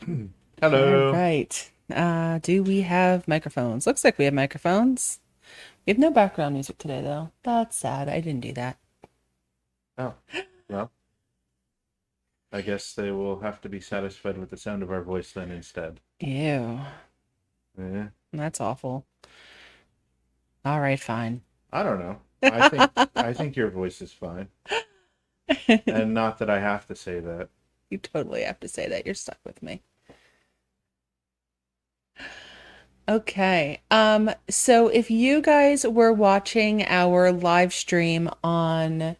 All Hello. right. Do we have microphones? Looks like we have microphones. We have no background music today, though. That's sad. I didn't do that. Oh, well, I guess they will have to be satisfied with the sound of our voice then instead. Ew. Eh, That's awful. All right, fine. I don't know. I think your voice is fine, and not that I have to say that. You totally have to say that. You're stuck with me. Okay. So if you guys were watching our live stream on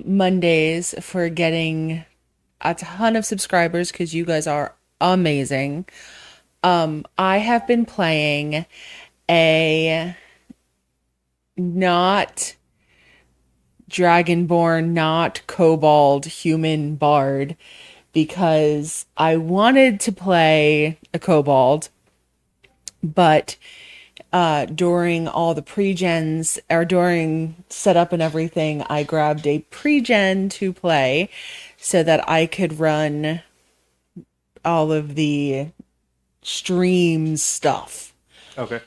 Mondays for getting a ton of subscribers because you guys are amazing. I have been playing a not dragonborn, not kobold human bard because I wanted to play a kobold, but during all the pre-gens or during setup and everything, I grabbed a pre-gen to play so that I could run all of the stream stuff. Okay.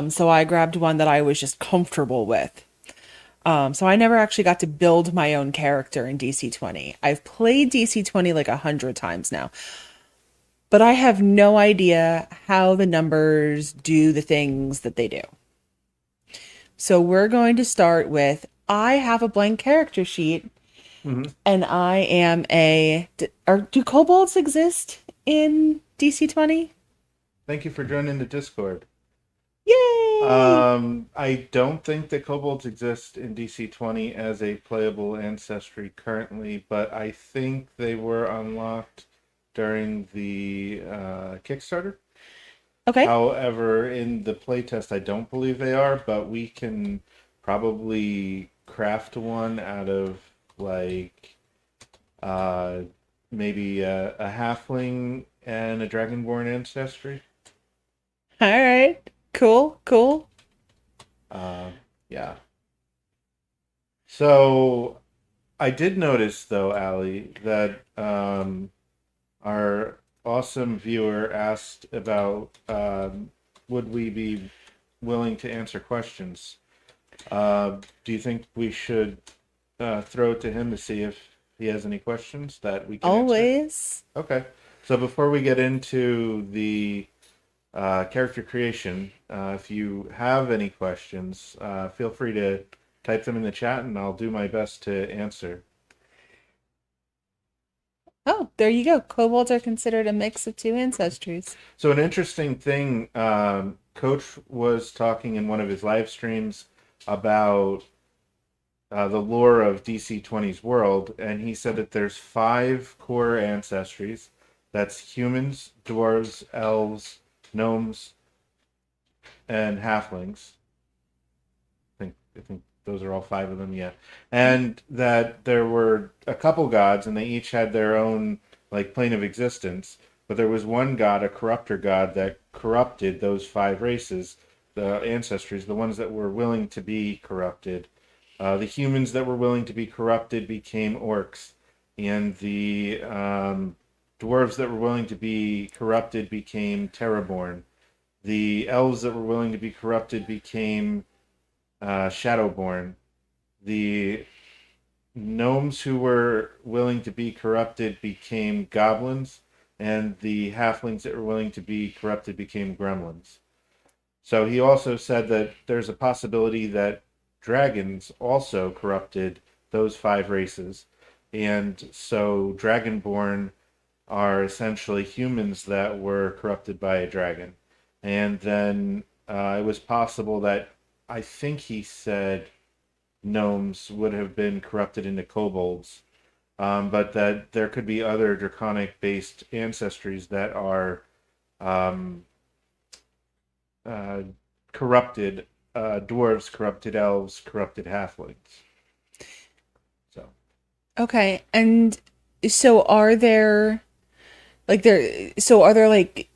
So I grabbed one that I was just comfortable with. So I never actually got to build my own character in DC20. I've played DC20 like 100 times now, but I have no idea how the numbers do the things that they do. So we're going to start with I have a blank character sheet hmm and I am do kobolds exist in DC20? Thank you for joining the Discord. Yay! I don't think that kobolds exist in DC20 as a playable ancestry currently, but I think they were unlocked during the Kickstarter. Okay. However, in the playtest, I don't believe they are, but we can probably craft one out of like uh maybe a halfling and a dragonborn ancestry. All right. Cool, cool. Uh, yeah. So I did notice though, Ali, that our awesome viewer asked about would we be willing to answer questions. Do you think we should throw it to him to see if he has any questions that we can answer? Always. Okay. So before we get into the character creation, if you have any questions, feel free to type them in the chat and I'll do my best to answer. Oh, there you go. Kobolds are considered a mix of two ancestries. So, an interesting thing, Coach was talking in one of his live streams about the lore of DC20's world, and he said that there's five core ancestries. That's humans, dwarves, elves, gnomes, and halflings. I think those are all five of them, yeah. And that there were a couple gods, and they each had their own like plane of existence. But there was one god, a corrupter god, that corrupted those five races, the ancestries, the ones that were willing to be corrupted. The humans that were willing to be corrupted became orcs, and the dwarves that were willing to be corrupted became terraborn. The elves that were willing to be corrupted became Shadowborn. The gnomes who were willing to be corrupted became goblins, and the halflings that were willing to be corrupted became gremlins. So he also said that there's a possibility that dragons also corrupted those five races. And so Dragonborn are essentially humans that were corrupted by a dragon. And then it was possible that I think he said gnomes would have been corrupted into kobolds, but that there could be other draconic based ancestries that are um, uh, corrupted dwarves, corrupted elves, corrupted halflings. So Okay. And so are there like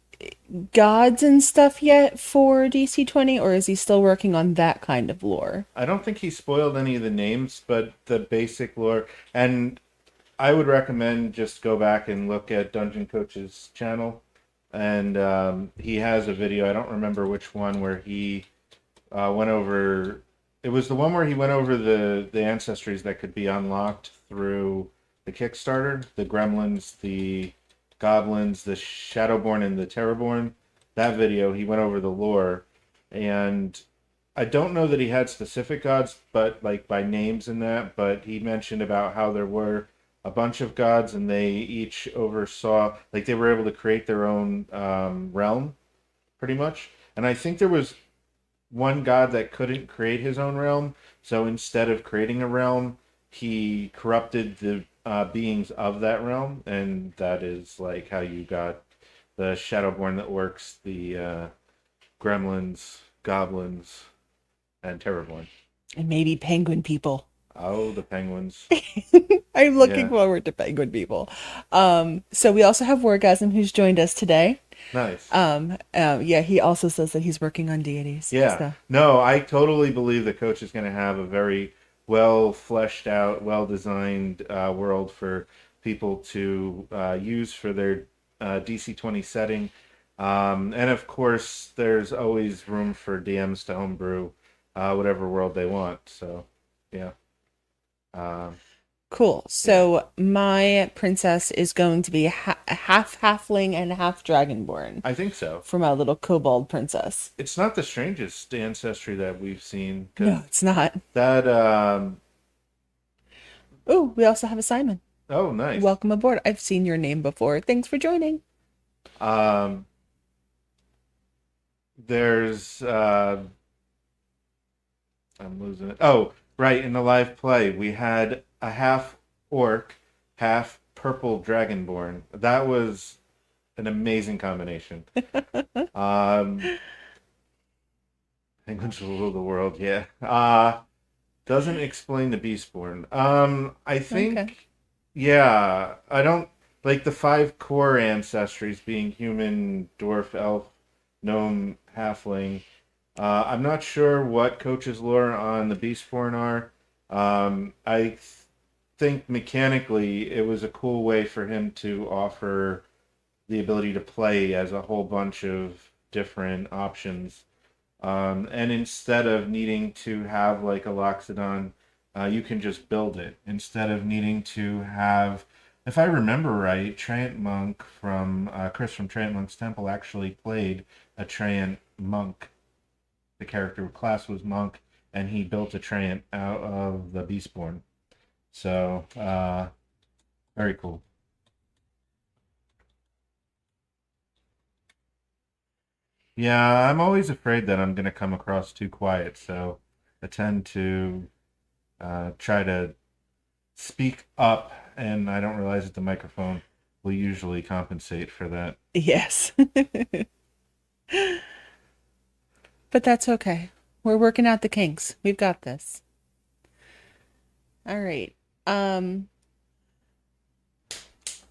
gods and stuff yet for DC20 or is he still working on that kind of lore? I don't think he spoiled any of the names, but the basic lore. And I would recommend just go back and look at Dungeon Coach's channel, and he has a video. I don't remember which one where he went over. It was the one where he went over the ancestries that could be unlocked through the Kickstarter, the Gremlins, the Goblins, the Shadowborn, and the Terrorborn. That video, he went over the lore, and I don't know that he had specific gods, but like by names in that. But he mentioned about how there were a bunch of gods, and they each oversaw, like they were able to create their own realm, pretty much. And I think there was one god that couldn't create his own realm. So instead of creating a realm, he corrupted the beings of that realm, and that is like how you got the Shadowborn that works, the gremlins, goblins, and Terrorborn. And maybe penguin people. Oh, the penguins. I'm looking Yeah, forward to penguin people. So we also have Wargasm who's joined us today. nice. Yeah, he also says that he's working on deities. Yeah. So No, I totally believe the coach is going to have a very well fleshed out, well designed world for people to use for their DC20 setting. And of course, there's always room for DMs to homebrew whatever world they want. So, yeah. Um, cool. yeah. So my princess is going to be half halfling and half dragonborn I think so. for my little kobold princess. It's not the strangest ancestry that we've seen because No, it's not. that, Oh, we also have a Simon. oh, nice. Welcome aboard. I've seen your name before. Thanks for joining. Um, there's I'm losing it. Oh, right, in the live play we had a half orc, half purple dragonborn. That was an amazing combination. Um, Penguins will rule the world, yeah. Doesn't explain the Beastborn. I Okay. think, yeah, I don't like the five core ancestries being human, dwarf, elf, gnome, halfling. I'm not sure what Coach's lore on the Beastborn are. I think mechanically it was a cool way for him to offer the ability to play as a whole bunch of different options. And instead of needing to have like a Loxodon, you can just build it. Instead of needing to have, if I remember right, Treant Monk from Chris from Treant Monk's Temple actually played a Treant Monk. The character class was Monk, and he built a Treant out of the Beastborn. So, very cool. Yeah, I'm always afraid that I'm going to come across too quiet, so I tend to try to speak up, and I don't realize that the microphone will usually compensate for that. Yes. But that's okay. We're working out the kinks. We've got this. All right. Um,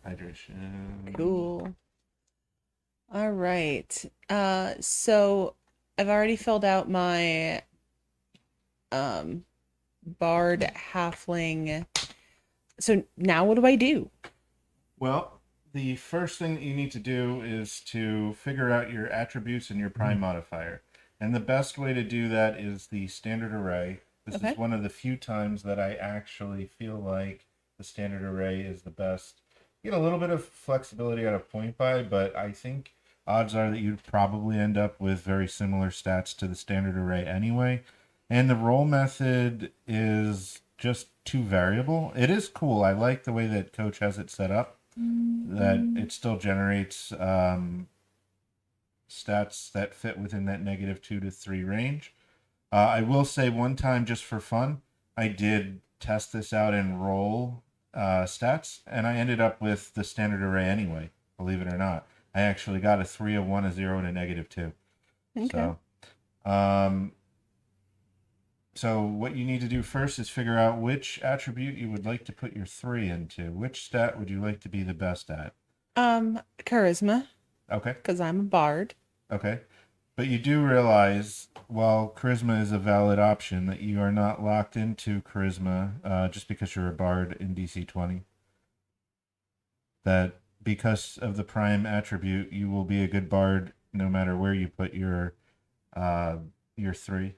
Hydration. cool. All right. So I've already filled out my um bard halfling. So now what do I do? Well, the first thing that you need to do is to figure out your attributes and your prime modifier. And the best way to do that is the standard array. This is Okay. one of the few times that I actually feel like the standard array is the best. You get a little bit of flexibility out of point buy, but I think odds are that you'd probably end up with very similar stats to the standard array anyway. And the roll method is just too variable. It is cool. I like the way that Coach has it set up, that it still generates stats that fit within that -2 to 3 range. I will say one time, just for fun, I did test this out in roll stats, and I ended up with the standard array anyway, believe it or not. I actually got a 3, a 1, a 0, and a -2. Okay. So, um, so what you need to do first is figure out which attribute you would like to put your 3 into. Which stat would you like to be the best at? Charisma, Okay, because I'm a bard. okay. But you do realize, while charisma is a valid option, that you are not locked into charisma just because you're a bard in DC20. that because of the prime attribute, you will be a good bard no matter where you put uh, your three.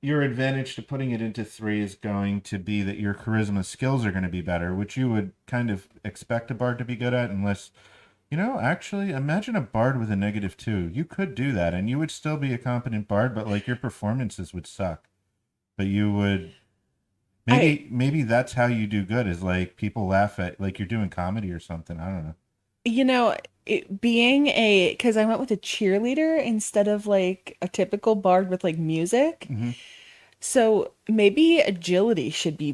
Your advantage to putting it into three is going to be that your charisma skills are going to be better, which you would kind of expect a bard to be good at, unless actually, imagine a bard with a -2. You could do that, and you would still be a competent bard, but like your performances would suck. But you would I, maybe that's how you do good is like people laugh at like you're doing comedy or something. I don't know. you know, because I went with a cheerleader instead of like a typical bard with like music. Hmm. So maybe agility should be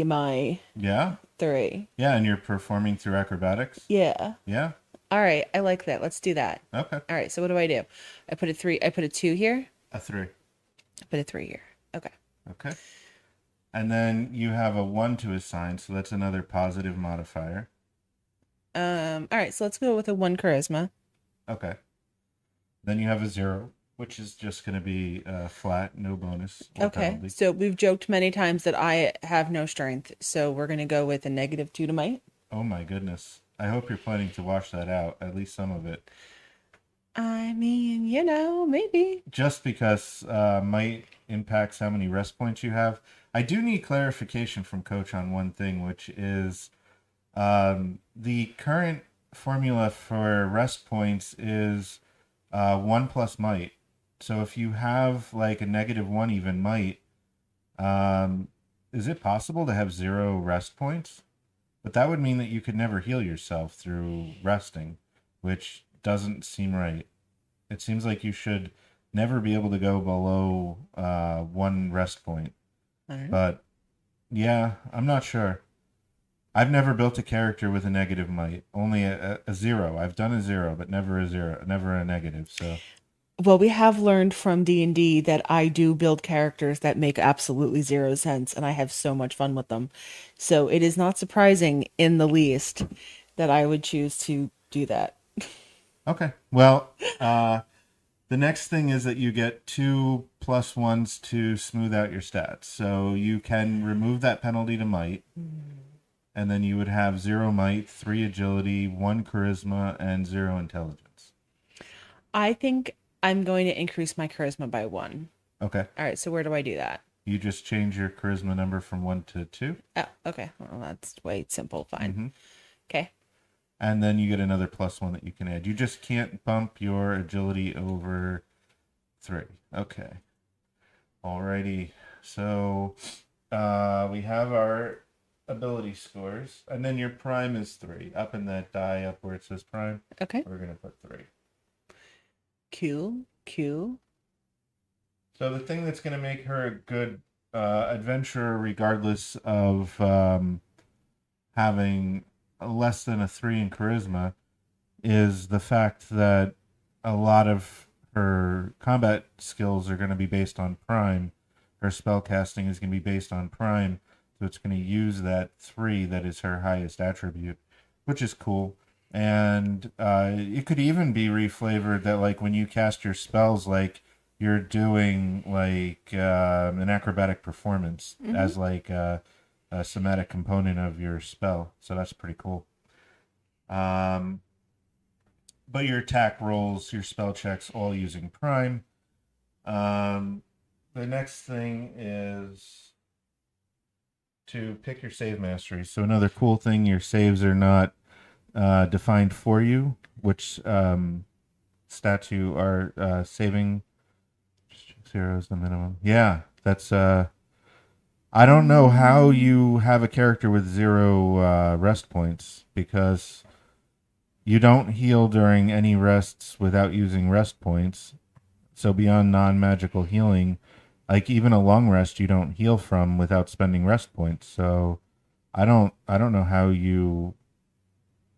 my Yeah, three. yeah, and you're performing through acrobatics. Yeah. Yeah. All right, I like that. Let's do that. Okay. All right, so what do I do? I put a three. I put a two here. A three. I put a three here. Okay. Okay. And then you have a one to assign, so that's another positive modifier. All right, so let's go with a one charisma. Okay. Then you have a zero, which is just going to be flat, no bonus or Okay, penalty. so we've joked many times that I have no strength, so we're gonna go with a -2 to might. Oh my goodness. I hope you're planning to wash that out, at least some of it. I mean, maybe. Just because might impacts how many rest points you have. I do need clarification from Coach on one thing, which is the current formula for rest points is 1 plus might. So if you have like a -1 even might, um, is it possible to have 0 rest points? But that would mean that you could never heal yourself through resting, which doesn't seem right. It seems like you should never be able to go below 1 rest point. I don't know. But yeah, I'm not sure. I've never built a character with a negative might. Only a zero. I've done a zero, but never a zero, never a negative. So Well, we have learned from D&D that I do build characters that make absolutely zero sense, and I have so much fun with them. So it is not surprising in the least that I would choose to do that. okay. Well, the next thing is that you get 2+1s to smooth out your stats. So you can remove that penalty to might, and then you would have 0 might, 3 agility, 1 charisma, and 0 intelligence. I think I'm going to increase my charisma by one. Okay. All right, so where do I do that? You just change your charisma number from 1 to 2. Oh, okay. Well, that's way simple. Fine. Mm-hmm. Okay. And then you get another +1 that you can add. You just can't bump your agility over 3. Okay. Alrighty. So we have our ability scores, and then your prime is 3. Up in that die, up where it says prime, Okay. we're gonna put 3. Q. Q. So the thing that's gonna make her a good adventurer, regardless of having less than a 3 in charisma, is the fact that a lot of her combat skills are going to be based on prime. Her spell casting is going to be based on prime, so it's going to use that 3 that is her highest attribute, which is cool. And it could even be reflavored that like when you cast your spells, like you're doing like an acrobatic performance as like a somatic component of your spell. So that's pretty cool. Um, but your attack rolls, your spell checks, all using prime. The next thing is to pick your save mastery. So another cool thing, your saves are not defined for you, which stats you are saving. Zero is the minimum. Yeah, that's I don't know how you have a character with 0 rest points because you don't heal during any rests without using rest points. So beyond non-magical healing, like even a long rest you don't heal from without spending rest points. So I don't know how you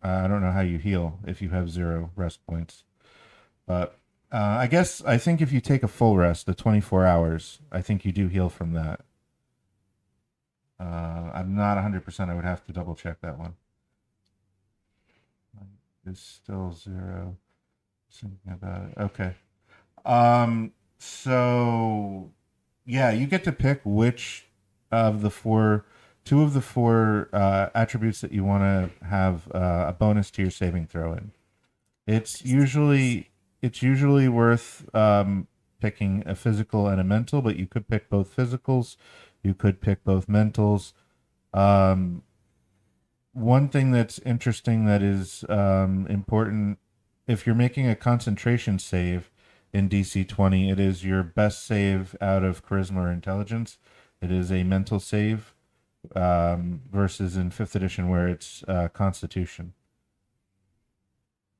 I don't know how you heal if you have 0 rest points. But I think if you take a full rest, the 24 hours, I think you do heal from that. I'm not 100%. I would have to double check that one. It's still 0. Thinking about it. Okay. So yeah, you get to pick which of the 4 two of the four attributes that you want to have a bonus to your saving throw in. It's usually it's usually worth picking a physical and a mental, but you could pick both physicals. You could pick both mentals. Um, One thing that's interesting that is important if you're making a concentration save in DC20, it is your best save out of charisma or intelligence. It is a mental save versus in fifth edition where it's constitution.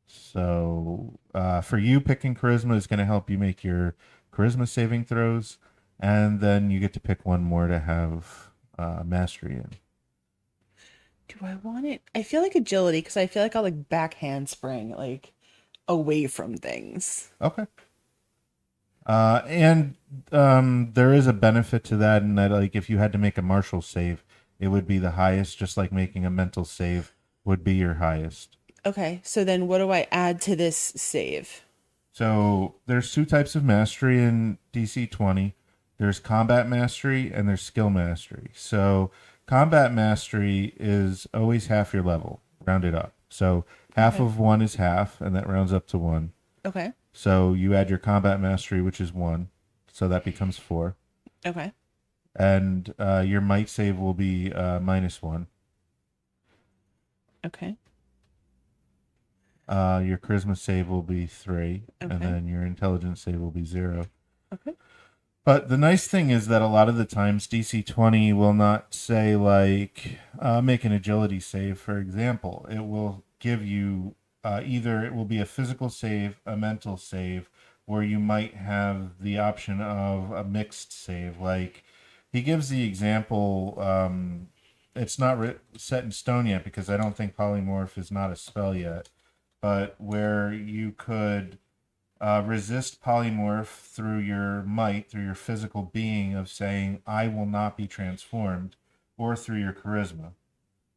So for you, picking charisma is going to help you make your charisma saving throws, and then you get to pick one more to have mastery in. Do I want it? I feel like agility because I feel like I'll like back handspring like away from things. Okay. And there is a benefit to that in that, like, if you had to make a martial save, it would be the highest, just like making a mental save would be your highest. Okay, so then what do I add to this save? So there's two types of mastery in DC20. There's combat mastery and there's skill mastery. So combat mastery is always half your level, rounded up. So half Okay. of one is half, and that rounds up to one. Okay. So you add your combat mastery, which is one, so that becomes four. Okay. And your might save will be -1. Okay. Your charisma save will be 3, and Okay. then your intelligence save will be 0. Okay. But the nice thing is that a lot of the times DC20 will not say, like, make an agility save, for example. It will give you either it will be a physical save, a mental save, or you might have the option of a mixed save. Like, he gives the example, it's not set in stone yet because I don't think polymorph is not a spell yet, but where you could resist polymorph through your might, through your physical being of saying, I will not be transformed, or through your charisma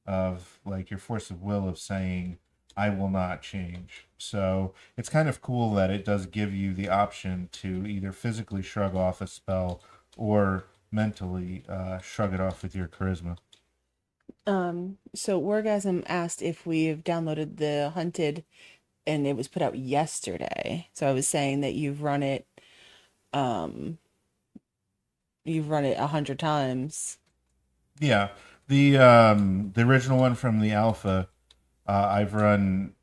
of like your force of will of saying, I will not change. So it's kind of cool that it does give you the option to either physically shrug off a spell or mentally shrug it off with your charisma. So Orgasm asked if we've downloaded the Hunted and it was put out yesterday. So I was saying that um, you've run it 100 times. Yeah, the original one from the alpha, I've run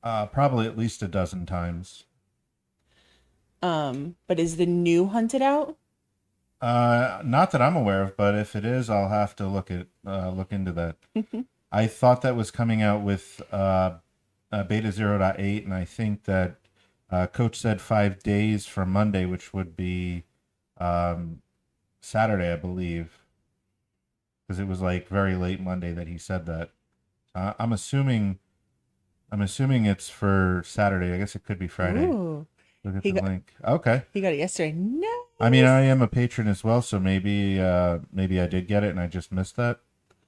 probably at least a dozen times. But is the new Hunted out? Not that I'm aware of, but if it is, I'll have to look into that. I thought that was coming out with beta 0.8, and I think that Coach said 5 days from Monday, which would be um, Saturday, I believe, because it was like very late Monday that he said that. I'm assuming it's for Saturday. I guess it could be Friday. Ooh, Look at he the got link. Okay. he got it yesterday. I mean, I Nice. am a patron as well, so maybe I did get it and I just missed that.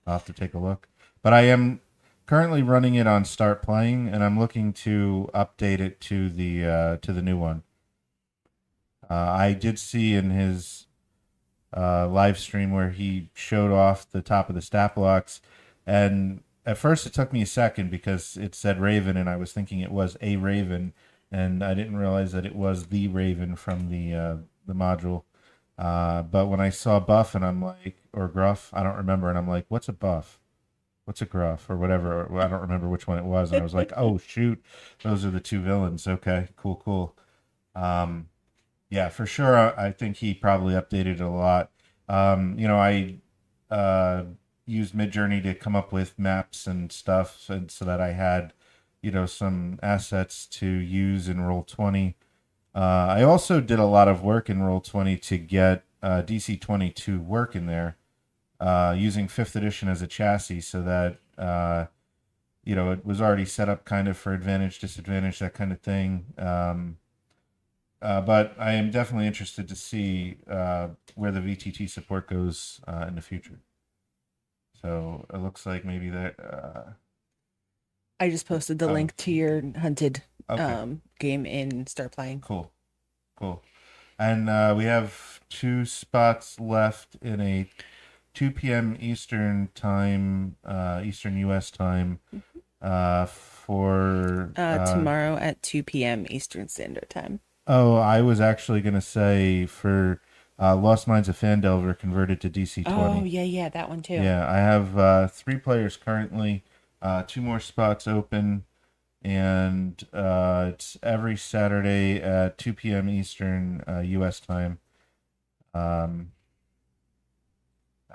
I'll have to take a look. But I am currently running it on Start Playing, and I'm looking to update it to the new one. I did see in his live stream where he showed off the top of the stat blocks, and at first it took me a second because it said Raven, and I was thinking it was a Raven, and I didn't realize that it was the Raven from the module. But when I saw buff and I'm like, or gruff, I don't remember, and I'm like, what's a buff? What's a gruff or whatever? I don't remember which one it was, and I was like, oh shoot, those are the two villains. Okay, cool, cool. Um, yeah, for sure. I think he probably updated it a lot. I uh, used Midjourney to come up with maps and stuff, and so that I had, some assets to use in Roll20. I also did a lot of work in Roll20 to get DC20 to work in there, using fifth edition as a chassis, so that it was already set up kind of for advantage, disadvantage, that kind of thing. But I am definitely interested to see where the VTT support goes in the future. So it looks like maybe that. I just posted the Oh, link to your Hunted okay, game in Start Playing. cool, cool. And we have 2 spots left in a 2 p.m. Eastern time, Eastern U.S. time, for Tomorrow at 2 p.m. Eastern Standard Time. oh, I was actually gonna say for Lost Mines of Fandelver converted to Oh, DC20. yeah, yeah, that one too. Yeah, I have 3 players currently, 2 more spots open, and it's every Saturday at 2 p.m. Eastern U.S. time. Um,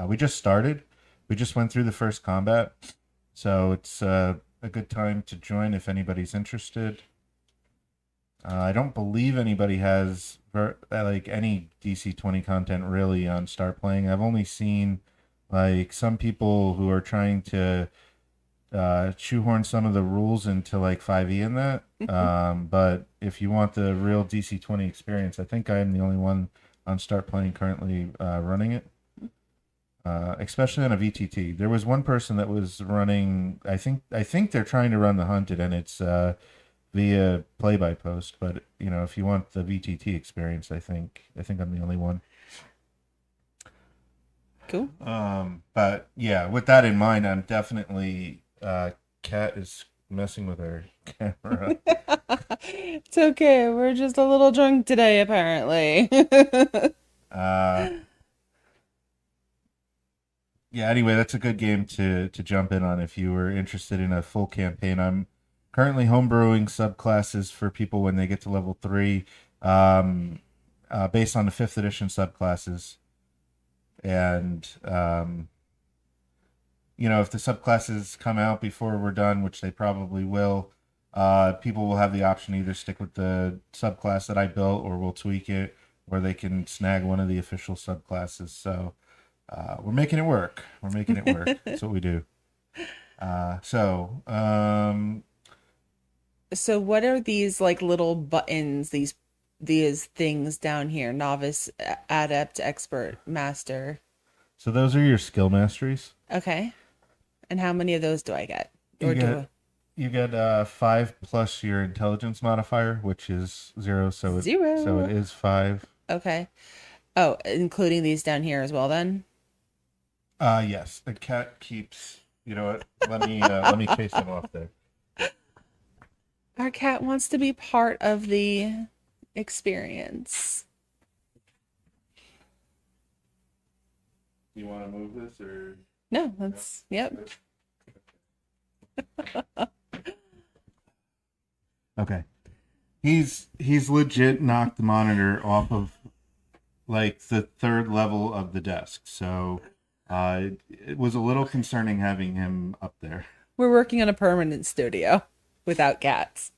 we just started. We just went through the first combat, so it's a good time to join if anybody's interested. I don't believe anybody has like any DC20 content really on Start Playing. I've only seen like some people who are trying to shoehorn some of the rules into like 5e in that. But if you want the real DC20 experience, I think I am the only one on Start Playing currently running it. Especially on a VTT. There was one person that was running. I think they're trying to run the Hunted, and it's via play by post. But if you want the VTT experience, I think I'm the only one. Cool. But yeah, with that in mind, I'm definitely Kat is messing with her camera. It's okay. We're just a little drunk today, apparently. uh, yeah. Anyway, that's a good game to jump in on if you were interested in a full campaign. I'm currently homebrewing subclasses for people when they get to level 3, um, based on the 5th edition subclasses, and if the subclasses come out before we're done, which they probably will, people will have the option to either stick with the subclass that I built, or we'll tweak it, or they can snag one of the official subclasses. So we're making it work. We're making it work. That's what we do. So what are these like little buttons, these things down here? Novice, adept, expert, master. So those are your skill masteries. Okay. And how many of those do I get? You Or get do you get 5 plus your intelligence modifier, which is 0. So it zero? is 5. Okay. Oh, including these down here as well then? Yes, the cat keeps. You know what? Let me chase him off there. Our cat wants to be part of the experience. Do you want to move this or? No, that's, yep. Okay. He's legit knocked the monitor off of like the 3rd level of the desk. So it was a little concerning having him up there. We're working on a permanent studio without cats.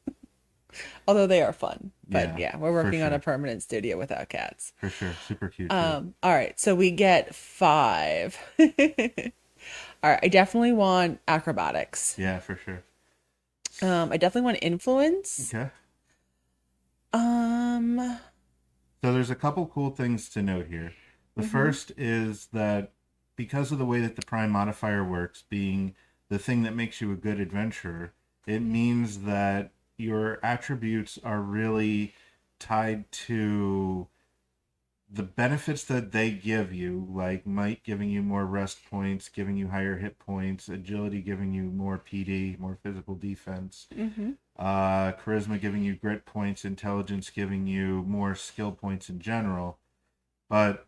Although they are fun. But yeah, we're working on a permanent studio without cats. For sure. Super cute. All right, so we get 5. All right, I definitely want acrobatics. Yeah, for sure. I definitely want influence. Okay. Um, So there's a couple cool things to note here. The first is that because of the way that the prime modifier works, being the thing that makes you a good adventurer, it means that your attributes are really tied to the benefits that they give you, like might giving you more rest points, giving you higher hit points, agility giving you more PD, more physical defense, charisma giving you grit points, intelligence giving you more skill points in general. But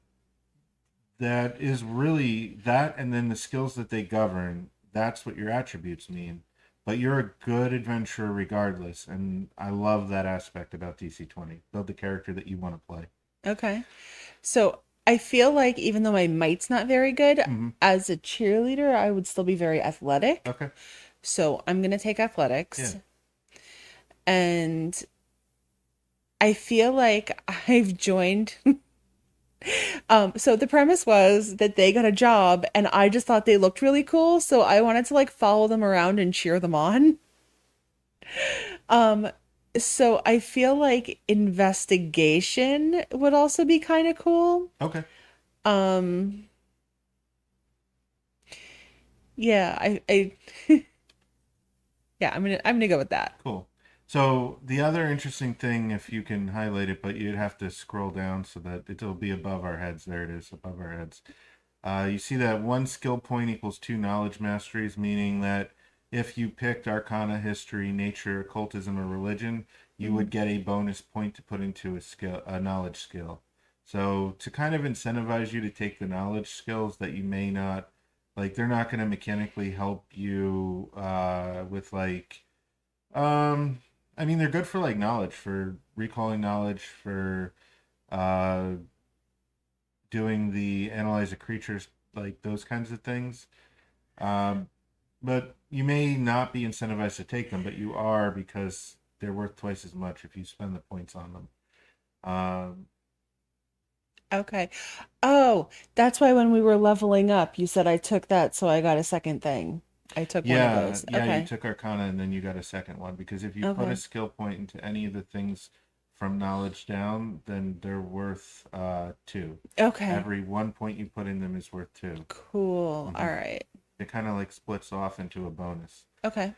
that is really that, and then the skills that they govern, that's what your attributes mean. But you're a good adventurer regardless, and I love that aspect about DC20. Build the character that you want to play. okay. So I feel like even though my might's not very good, Mm-hmm. as a cheerleader, I would still be very athletic. Okay. So I'm gonna take athletics. Yeah. And I feel like I've joined. So the premise was that they got a job and I just thought they looked really cool, so I wanted to like follow them around and cheer them on. Um, so I feel like investigation would also be kind of cool. Okay. Um, yeah, yeah, I'm gonna go with that. Cool. So the other interesting thing, if you can highlight it, but you'd have to scroll down so that it'll be above our heads. There it is, above our heads. You see that one skill point equals two knowledge masteries, meaning that if you picked Arcana, History, Nature, Occultism, or Religion, you Mhm. would get a bonus point to put into a knowledge skill. So to kind of incentivize you to take the knowledge skills that you may not like, they're not going to mechanically help you with like, um, I mean, they're good for like knowledge, for recalling knowledge, for uh, doing the analyze the creatures, like those kinds of things. Um, but you may not be incentivized to take them, but you are because they're worth twice as much if you spend the points on them. Um, Okay. Oh, that's why when we were leveling up, you said I took that, so I got a second thing. I took one of yeah, those. yeah, you Okay. took Arcana and then you got a second one because if you put a Okay. skill point into any of the things from knowledge down, then they're worth two. Okay. Every 1 point you put in them is worth two. Cool. All Mm-hmm. right. It kind of like splits off into a bonus. Okay.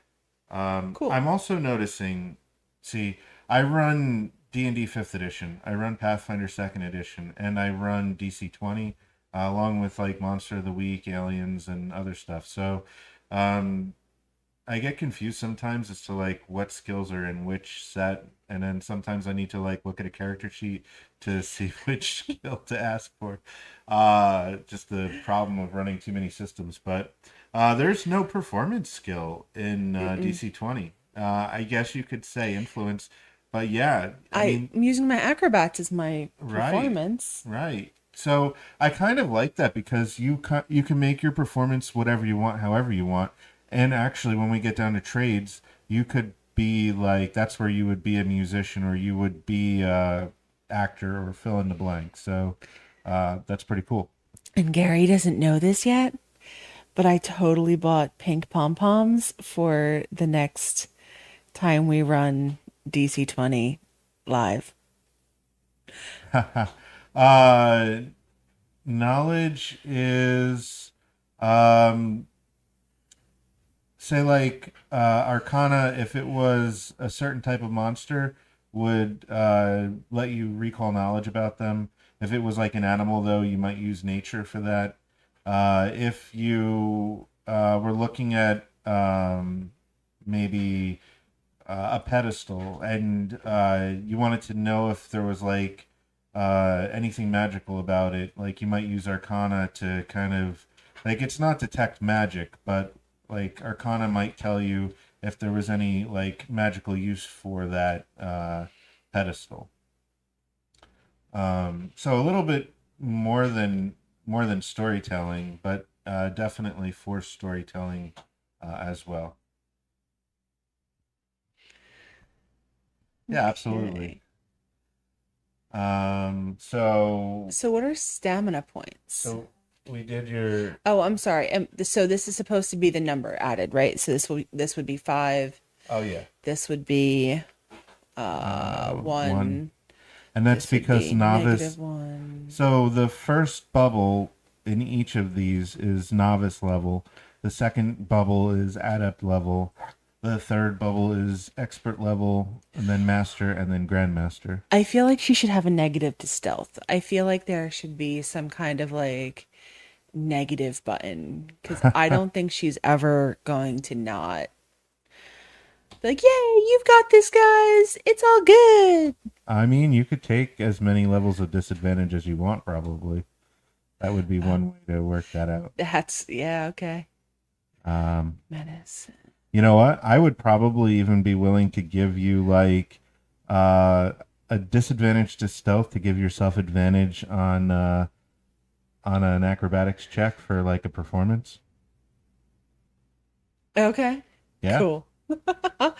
Cool. I'm also noticing. See, I run D&D Fifth Edition. I run Pathfinder Second Edition, and I run DC20, along with like Monster of the Week, Aliens, and other stuff. So, um, I get confused sometimes as to like what skills are in which set, and then sometimes I need to like look at a character sheet to see which skill to ask for. Just the problem of running too many systems, but there's no performance skill in Mm-mm. DC20. I guess you could say influence, but yeah, I I'm mean, using my acrobats as my right, performance. right. So I kind of like that because you can make your performance whatever you want, however you want. And actually, when we get down to trades, you could be like that's where you would be a musician or you would be a actor or fill in the blank. So that's pretty cool. And Gary doesn't know this yet, but I totally bought pink pom-poms for the next time we run DC20 live. uh, knowledge is um, say like Arcana, if it was a certain type of monster, would let you recall knowledge about them. If it was like an animal, though, you might use nature for that. If you were looking at maybe a pedestal and you wanted to know if there was like anything magical about it, like you might use Arcana to kind of like it's not detect magic, but like Arcana might tell you if there was any like magical use for that pedestal. So a little bit more than storytelling, but definitely for storytelling as well. Yeah, absolutely. Okay. So So what are stamina points? so we did your Oh, I'm sorry. So this is supposed to be the number added, right? So this would be five. oh yeah This would be one, one. and that's This would because be novice. -1. So the first bubble in each of these is novice level. The second bubble is adept level. The third bubble is expert level, and then master, and then grandmaster. I feel like she should have a negative to stealth. I feel like there should be some kind of like negative button because I don't think she's ever going to not be like, yay, you've got this, guys. It's all good. I mean, you could take as many levels of disadvantage as you want, probably. That would be Oh, one way to work that out. yeah, okay. Um, Menace. you know what? I would probably even be willing to give you like uh, a disadvantage to stealth to give yourself advantage on an acrobatics check for like a performance. Okay, Yeah, cool.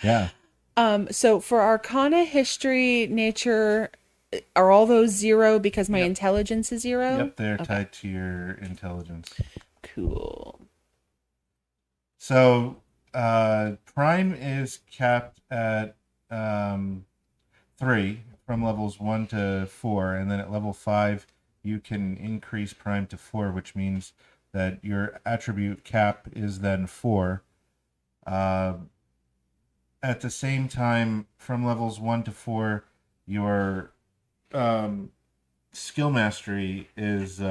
yeah, So for Arcana, History, Nature, are all those zero because my yep, intelligence is zero? yep. They're Okay, tied to your intelligence. cool. So prime is capped at um, three from levels 1 to 4, and then at level 5 you can increase prime to 4, which means that your attribute cap is then 4. Uh, at the same time, from levels 1 to 4, your skill mastery is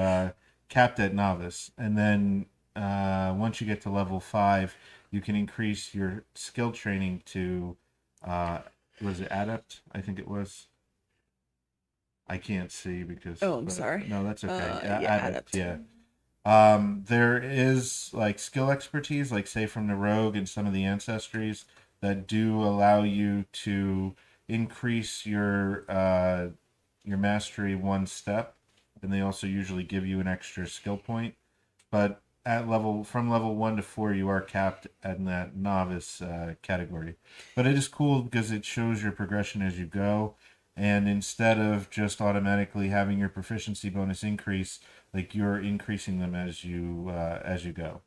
capped at novice, and then once you get to level 5, you can increase your skill training to was it adept? I think it was. I can't see because, Oh, I'm but sorry. no, that's okay. Yeah, Yeah, adept, adept. yeah. There is like skill expertise, like say from the rogue and some of the ancestries that do allow you to increase your mastery one step, and they also usually give you an extra skill point. But at level from level 1 to 4, you are capped in that novice category. But it is cool because it shows your progression as you go, and instead of just automatically having your proficiency bonus increase, like you're increasing them as you go,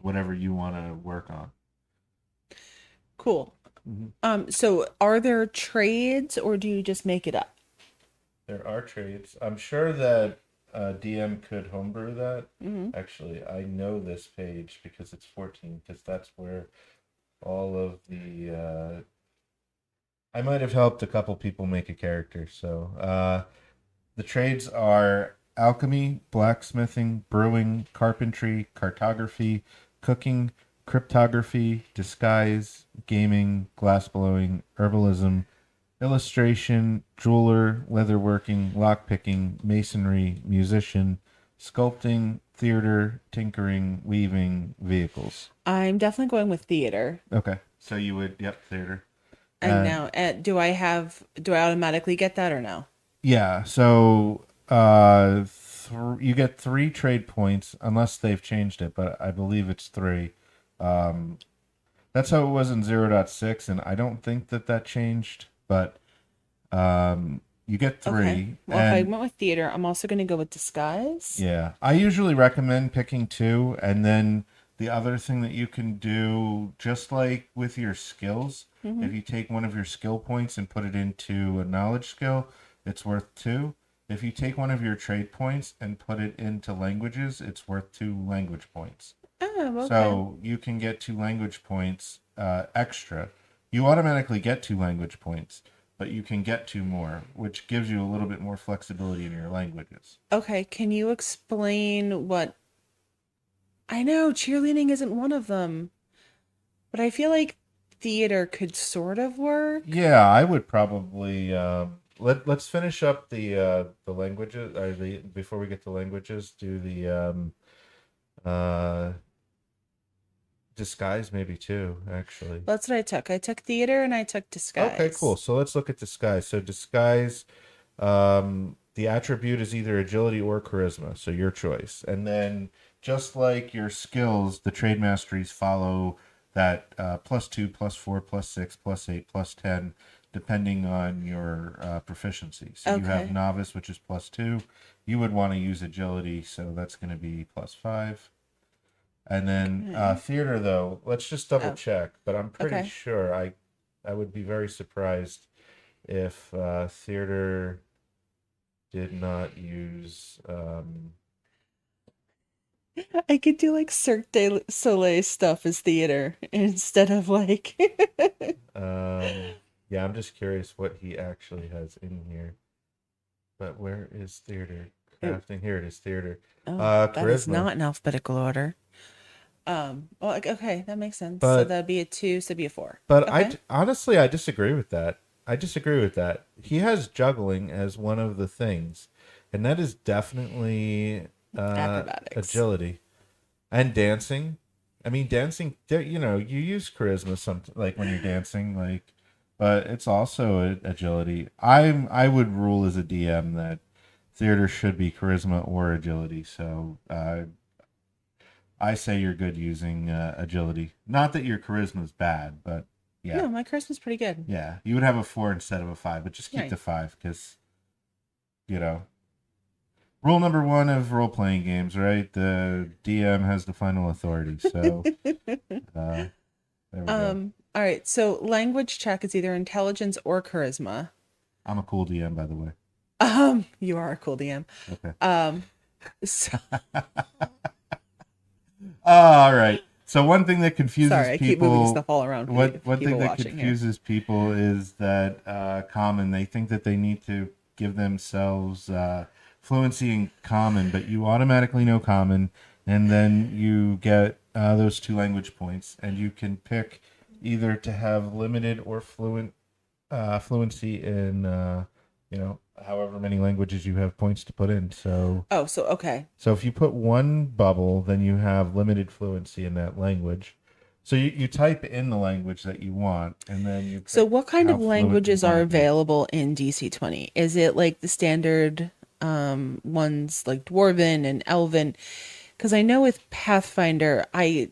whatever you want to work on. Cool. Mm-hmm. So are there trades or do you just make it up? There are trades. I'm sure that DM could homebrew that. Hmm. Actually, I know this page because it's 14, because that's where all of the I might have helped a couple people make a character. So the trades are alchemy, blacksmithing, brewing, carpentry, cartography, cooking, cryptography, disguise, gaming, glassblowing, herbalism, illustration, jeweler, leatherworking, lockpicking, masonry, musician, sculpting, theater, tinkering, weaving, vehicles. I'm definitely going with theater. Okay. So you would, yep, theater. And Uh, now, do I automatically get that or no? yeah. So you get 3 trade points unless they've changed it, but I believe it's 3. Um, that's how it was in 0.6, and I don't think that that changed, but you get Okay. 3. Well, if I And went with theater, I'm also going to go with disguise. yeah, I usually recommend picking 2, and then the other thing that you can do, just like with your skills, Hmm. if you take one of your skill points and put it into a knowledge skill, it's worth 2. If you take one of your trade points and put it into languages, it's worth 2 language points. Oh, okay. So you can get 2 language points extra. You automatically get 2 language points, but you can get 2 more, which gives you a little bit more flexibility in your languages. Okay, can you explain what I know cheerleading isn't one of them, but I feel like theater could sort of work. Yeah, I would probably let's finish up the languages, or the before we get to languages, do the uh disguise maybe too, actually. That's what I took. I took theater and I took Okay, cool. disguise. So let's look at disguise. So disguise, the attribute is either agility or charisma, so your choice. And then just like your skills, the trade masteries follow that +2, +4, +6, +8, +10, depending on your proficiency. So you have Okay. novice, which is +2. You would want to use agility, so that's going to be +5. And then Okay. theater, though, let's just double Oh, check. But I'm pretty okay. sure I would be very surprised if theater did not use. I could do like Cirque du Soleil stuff as theater instead of like Yeah, I'm just curious what he actually has in here. But where is theater? oh, Crafting. Here it is, theater. oh, that is Charisma. not in alphabetical order. Well, okay, that makes sense. So But that'd be a 2, so that'd be a 4. but Okay. honestly I disagree with that. I disagree with that. He has juggling as one of the things, and that is definitely Acrobatics. agility. And dancing. I mean, dancing. You use charisma some like when you're dancing, like, but it's also agility. I would rule as a DM that theater should be charisma or agility. So I say you're good using agility. Not that your charisma is bad, but yeah, No, my charisma's pretty good. yeah, you would have a 4 instead of a 5, but just keep Right. the 5 because you know rule number 1 of role playing games, right? The DM has the final authority. So uh, there we go. All right. So language check is either intelligence or charisma. I'm a cool DM, by the way. You are a cool DM. Okay. Um, so, All right. So one thing that confuses sorry, I keep moving people, stuff all around for what one thing people that watching here. confuses people is that common. They think that they need to give themselves fluency in common, but you automatically know common, and then you get those 2 language points, and you can pick either to have limited or fluency in however many languages you have points to put in. So Oh, so okay. so if you put one bubble, then you have limited fluency in that language. So you type in the language that you want, and then you So pick what kind how of fluent you languages want are to be. available in DC20? Is it like the standard ones like Dwarven and Elven? Because I know with Pathfinder, I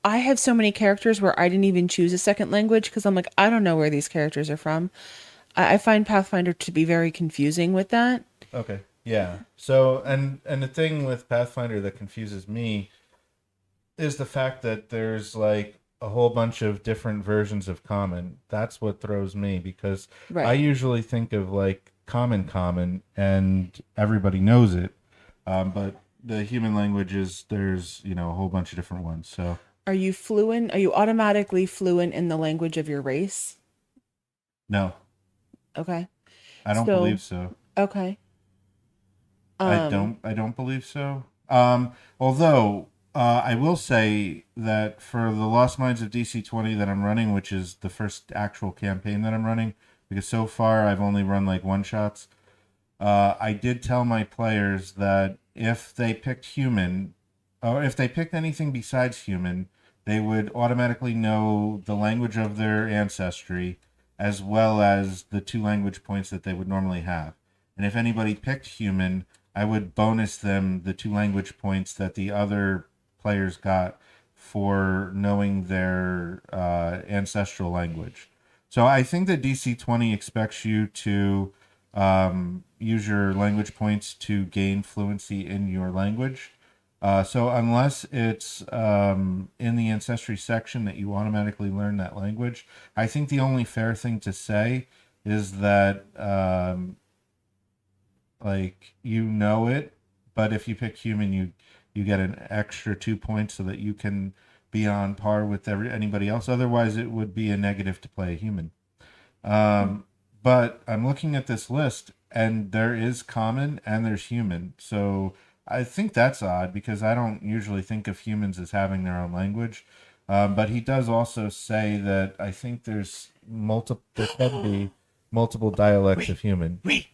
have so many characters where I didn't even choose a second language because I'm like, I don't know where these characters are from. I find Pathfinder to be very confusing with that. Okay. Yeah. So and the thing with Pathfinder that confuses me is the fact that there's like a whole bunch of different versions of common. That's what throws me because I Right. usually think of like common and everybody knows it. But the human languages, there's, a whole bunch of different ones. So Are you fluent? Are you automatically fluent in the language of your race? no, Okay. I don't So, believe so. okay. I Um, don't I don't believe so. Although I will say that for the Lost Mines of DC20 that I'm running, which is the first actual campaign that I'm running, because so far I've only run like one shots. I did tell my players that if they picked human, or if they picked anything besides human, they would automatically know the language of their ancestry as well as the 2 language points that they would normally have. And if anybody picked human, I would bonus them the 2 language points that the other players got for knowing their ancestral language. So I think that DC20 expects you to use your language points to gain fluency in your language. So unless it's in the ancestry section that you automatically learn that language, I think the only fair thing to say is that like you know it, but if you pick human, you get an extra 2 points so that you can be on par with anybody else. Otherwise, it would be a negative to play a human. Um, but I'm looking at this list, and there is common and there's human. So I think that's odd because I don't usually think of humans as having their own language. But he does also say that I think there can be multiple dialects wait, of human. wait.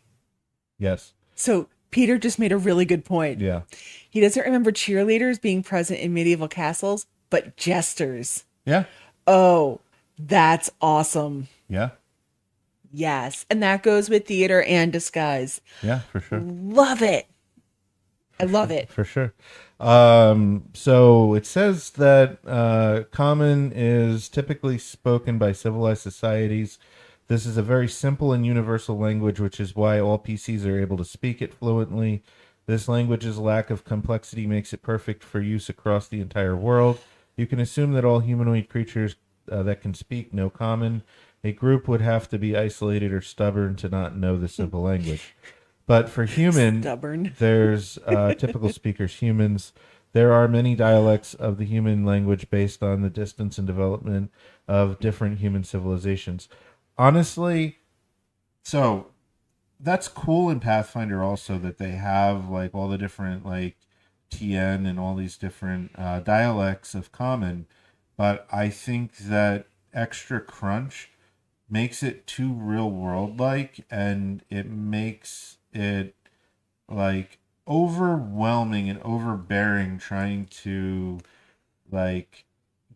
Yes. So Peter just made a really good point. Yeah. He doesn't remember cheerleaders being present in medieval castles, but jesters. Yeah. Oh, that's awesome. Yeah. Yes. And that goes with theater and disguise. Yeah. For sure. Love it. I For love sure, it. for sure. So it says that common is typically spoken by civilized societies. This is a very simple and universal language, which is why all PCs are able to speak it fluently. This language's lack of complexity makes it perfect for use across the entire world. You can assume that all humanoid creatures that can speak know common. A group would have to be isolated or stubborn to not know the simple language. But for human, Stubborn. there's typical speakers, humans. There are many dialects of the human language based on the distance and development of different human civilizations. Honestly, so that's cool in Pathfinder also that they have like all the different like TN and all these different dialects of common. But I think that extra crunch makes it too real world like and it makes it like overwhelming and overbearing trying to like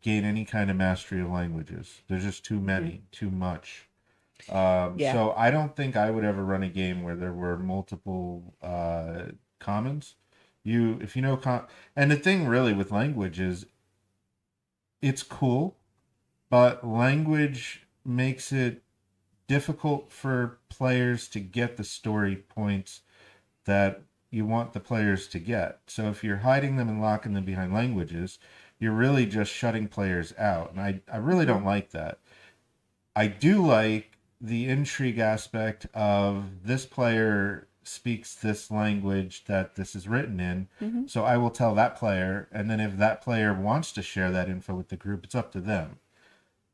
gain any kind of mastery of languages. There's just too Mhm. many, too much. Yeah. So I don't think I would ever run a game where there were multiple commons. If you know, and the thing really with language is it's cool, but language makes it difficult for players to get the story points that you want the players to get. So if you're hiding them and locking them behind languages, you're really just shutting players out. And I really Hmm. don't like that. I do like the intrigue aspect of this player speaks this language that this is written in. Hmm. So I will tell that player, and then if that player wants to share that info with the group, it's up to them.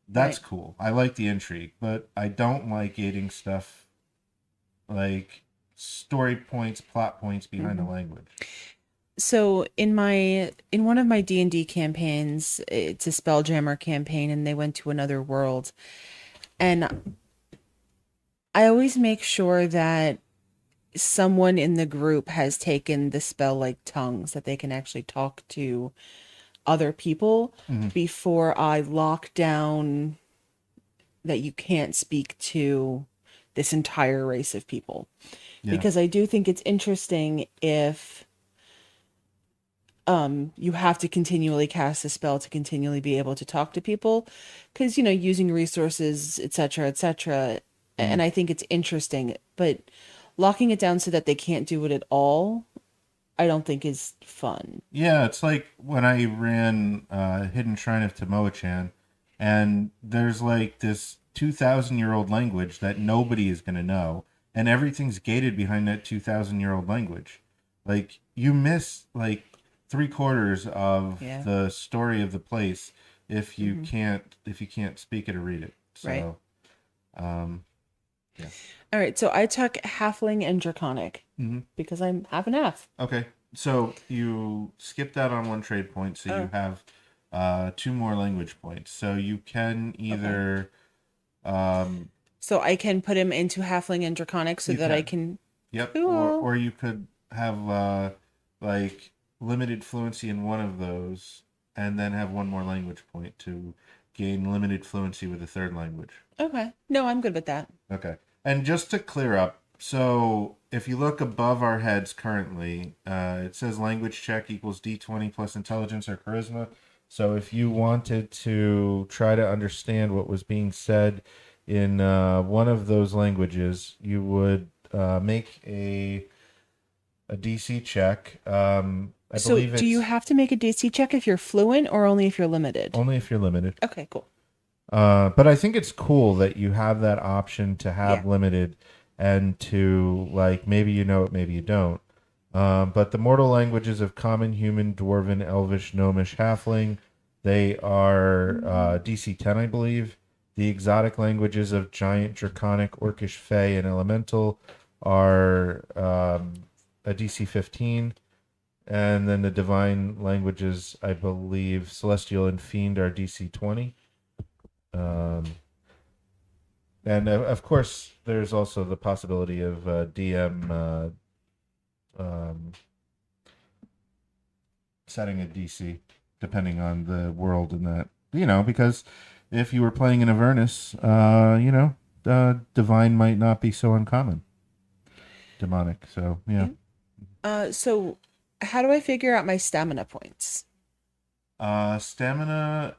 That's Right. cool. I like the intrigue, but I don't like gating stuff like story points, plot points behind the Hmm. language. So in one of my D&D campaigns, it's a Spelljammer campaign, and they went to another world. And I always make sure that someone in the group has taken the spell like tongues, that they can actually talk to other people Hmm. before I lock down that you can't speak to this entire race of people. Yeah. Because I do think it's interesting if you have to continually cast a spell to continually be able to talk to people, because using resources, etc., etc. Mm. And I think it's interesting, but locking it down so that they can't do it at all, I don't think is fun. Yeah, it's like when I ran Hidden Shrine of Tomoe-chan, and there's like this 2,000-year-old language that nobody is going to know, and everything's gated behind that 2,000-year-old language. Like, you miss like three-quarters of Yeah. the story of the place Hmm. if you can't speak it or read it. Right. So, um, yeah. All right, so I took halfling and draconic Hmm. because I'm half and half. Okay, so you skipped out on one trade point, so you Oh, have two more language points. So you can okay. either um, So I can put him into halfling and draconic so you that I can, can. yep, Cool. or you could have like limited fluency in one of those, and then have one more language point to gain limited fluency with a third language. Okay. No, I'm good with that. Okay. And just to clear up, so if you look above our heads currently, it says language check equals D20 plus intelligence or charisma. So if you wanted to try to understand what was being said in one of those languages, you would make a DC check. I So believe do you it's have to make a DC check if you're fluent or only if you're limited? only if you're limited. Okay, cool. But I think it's cool that you have that option to Yeah. have limited and to like maybe you know it, maybe you don't. But the mortal languages of common, human, dwarven, elvish, gnomish, halfling, they are DC 10, I believe. The exotic languages of giant, draconic, orcish, fey, and elemental are a DC 15. And then the divine languages, I believe, celestial and fiend are DC 20. Um, and of course, there's also the possibility of DM um, setting a DC depending on the world and that. Because if you were playing in Avernus, divine might not be so uncommon. Demonic. So, yeah. Yeah. So how do I figure out my stamina points? Stamina,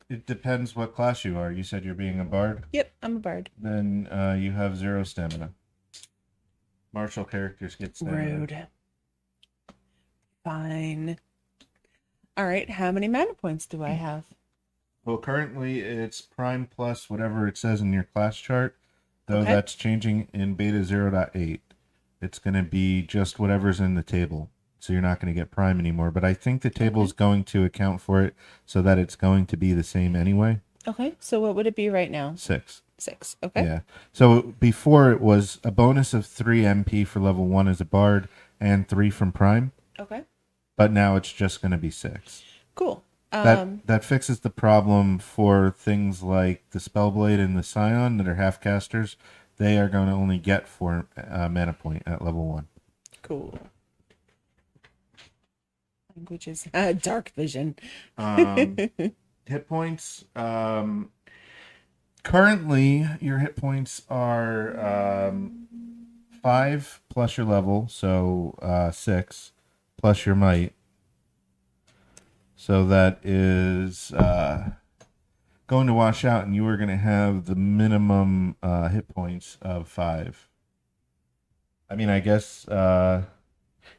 it depends what class you are. You said you're being a bard? Yep, I'm a bard. Then you have zero stamina. Martial characters get stamina. Rude. Fine. All right, how many mana points do I have? Well, currently it's prime plus whatever it says in your class chart, though Okay. that's changing in beta 0.8. It's going to be just whatever's in the table. So you're not going to get prime anymore. But I think the table Okay. is going to account for it so that it's going to be the same anyway. Okay. So what would it be right now? 6. 6. Okay. Yeah. So before it was a bonus of 3 MP for level 1 as a bard and 3 from prime. Okay. But now it's just going to be 6. Cool. That fixes the problem for things like the Spellblade and the Scion that are half casters. They are going to only get 4 mana point at level 1. Cool. Languages. Dark vision. Um, hit points. Currently, your hit points are 5 plus your level, so 6 plus your might. So that is going to wash out, and you are going to have the minimum hit points of 5. I mean, I guess,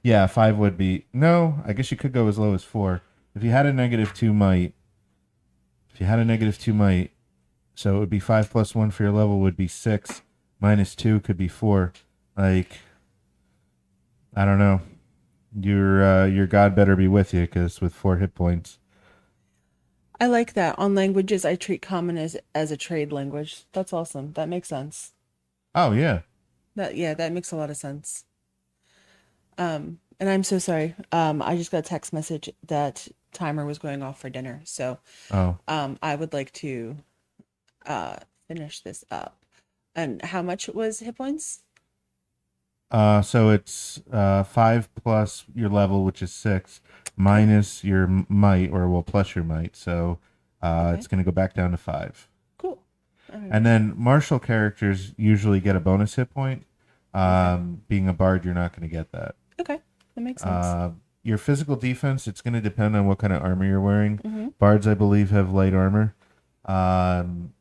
yeah, 5 would be. No, I guess you could go as low as 4. If you had a -2 might, so it would be 5 plus 1 for your level would be 6, minus 2 could be 4. Like, I don't know. Your god better be with you, because with 4 hit points. I like that. On languages, I treat common as a trade language. That's awesome. That makes sense. Oh yeah, That makes a lot of sense. And I'm so sorry. I just got a text message that timer was going off for dinner. So, Oh, I would like to uh finish this up. And how much was hit points? so it's 5 plus your level, which is 6, Okay. minus your might, or well, plus your might. So Okay. it's going to go back down to 5. Cool. All right. And then martial characters usually get a bonus hit point. Okay. Being a bard, you're not going to get that. Okay. That makes sense. Uh, your physical defense, it's going to depend on what kind of armor you're wearing. Mm-hmm. Bards, I believe, have light armor. Um,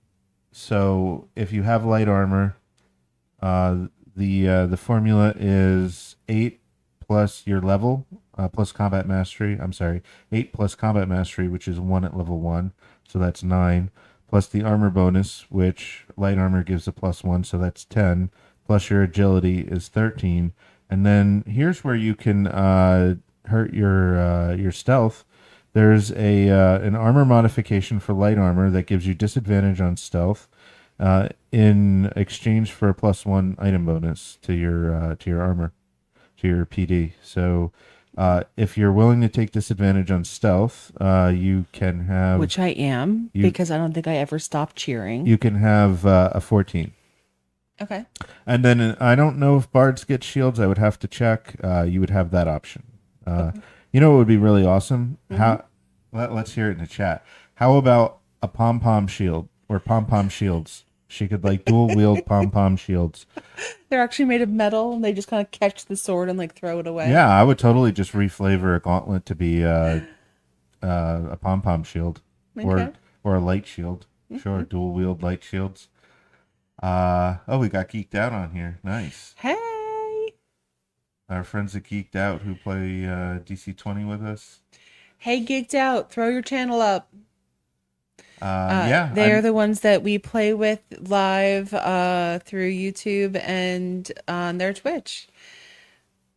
so if you have light armor, uh, the formula is 8 plus your level plus combat mastery. I'm sorry, 8 plus combat mastery, which is 1 at level 1, so that's 9. Plus the armor bonus, which light armor gives a plus 1, so that's 10. Plus your agility is 13. And then here's where you can hurt your stealth. There's a an armor modification for light armor that gives you disadvantage on stealth in exchange for a plus 1 item bonus to your armor, to your PD. So if you're willing to take disadvantage on stealth, you can have Which I am you because I don't think I ever stopped cheering. you can have a 14. Okay. And then I don't know if bards get shields. I would have to check. You would have that option. Okay. You know what would be really awesome? Mm-hmm. Let's hear it in the chat. How about a pom pom shield or pom pom shields? She could like dual wield pom pom shields. They're actually made of metal and they just kind of catch the sword and like throw it away. Yeah, I would totally just reflavor a gauntlet to be a pom pom shield Okay. or a light shield. Mm-hmm. Sure, dual wield light shields. Oh, we got geeked out on here. Nice. Hey. Our friends that geeked out who play DC20 with us. Hey, Geeked Out, throw your channel up. Yeah, They are the ones that we play with live through YouTube and on their Twitch.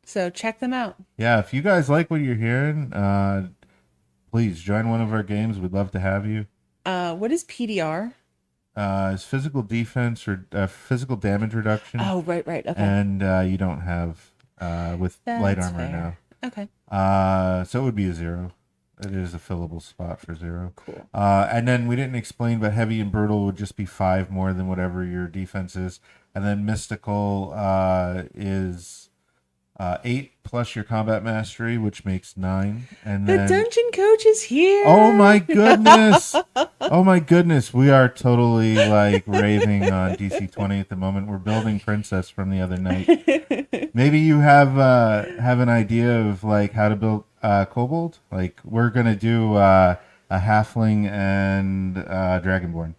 So check them out. yeah. If you guys like what you're hearing, please join one of our games. We'd love to have you. What is PDR? It's physical defense or physical damage reduction, Oh, right, right. Okay. and you don't have with light That's armor fair. now. Okay, So it would be a 0. It is a fillable spot for 0. cool. And then we didn't explain, but heavy and brutal would just be 5 more than whatever your defense is. And then mystical is 8 plus your combat mastery, which makes 9. And The then, dungeon coach is here. oh my goodness! Oh my goodness! We are totally like raving on DC20 at the moment. We're building Princess from the other night. Maybe you have an idea of like how to build Kobold. Like we're gonna do a Halfling and Dragonborn.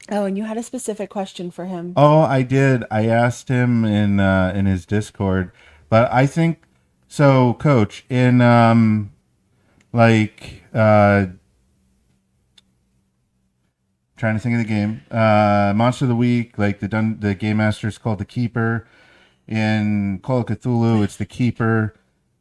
Oh, and you had a specific question for him. Oh, I did. I asked him in his Discord, but I think so. Coach, in like trying to think of the game, Monster of the Week, like the game master is called the Keeper. In Call of Cthulhu, it's the Keeper.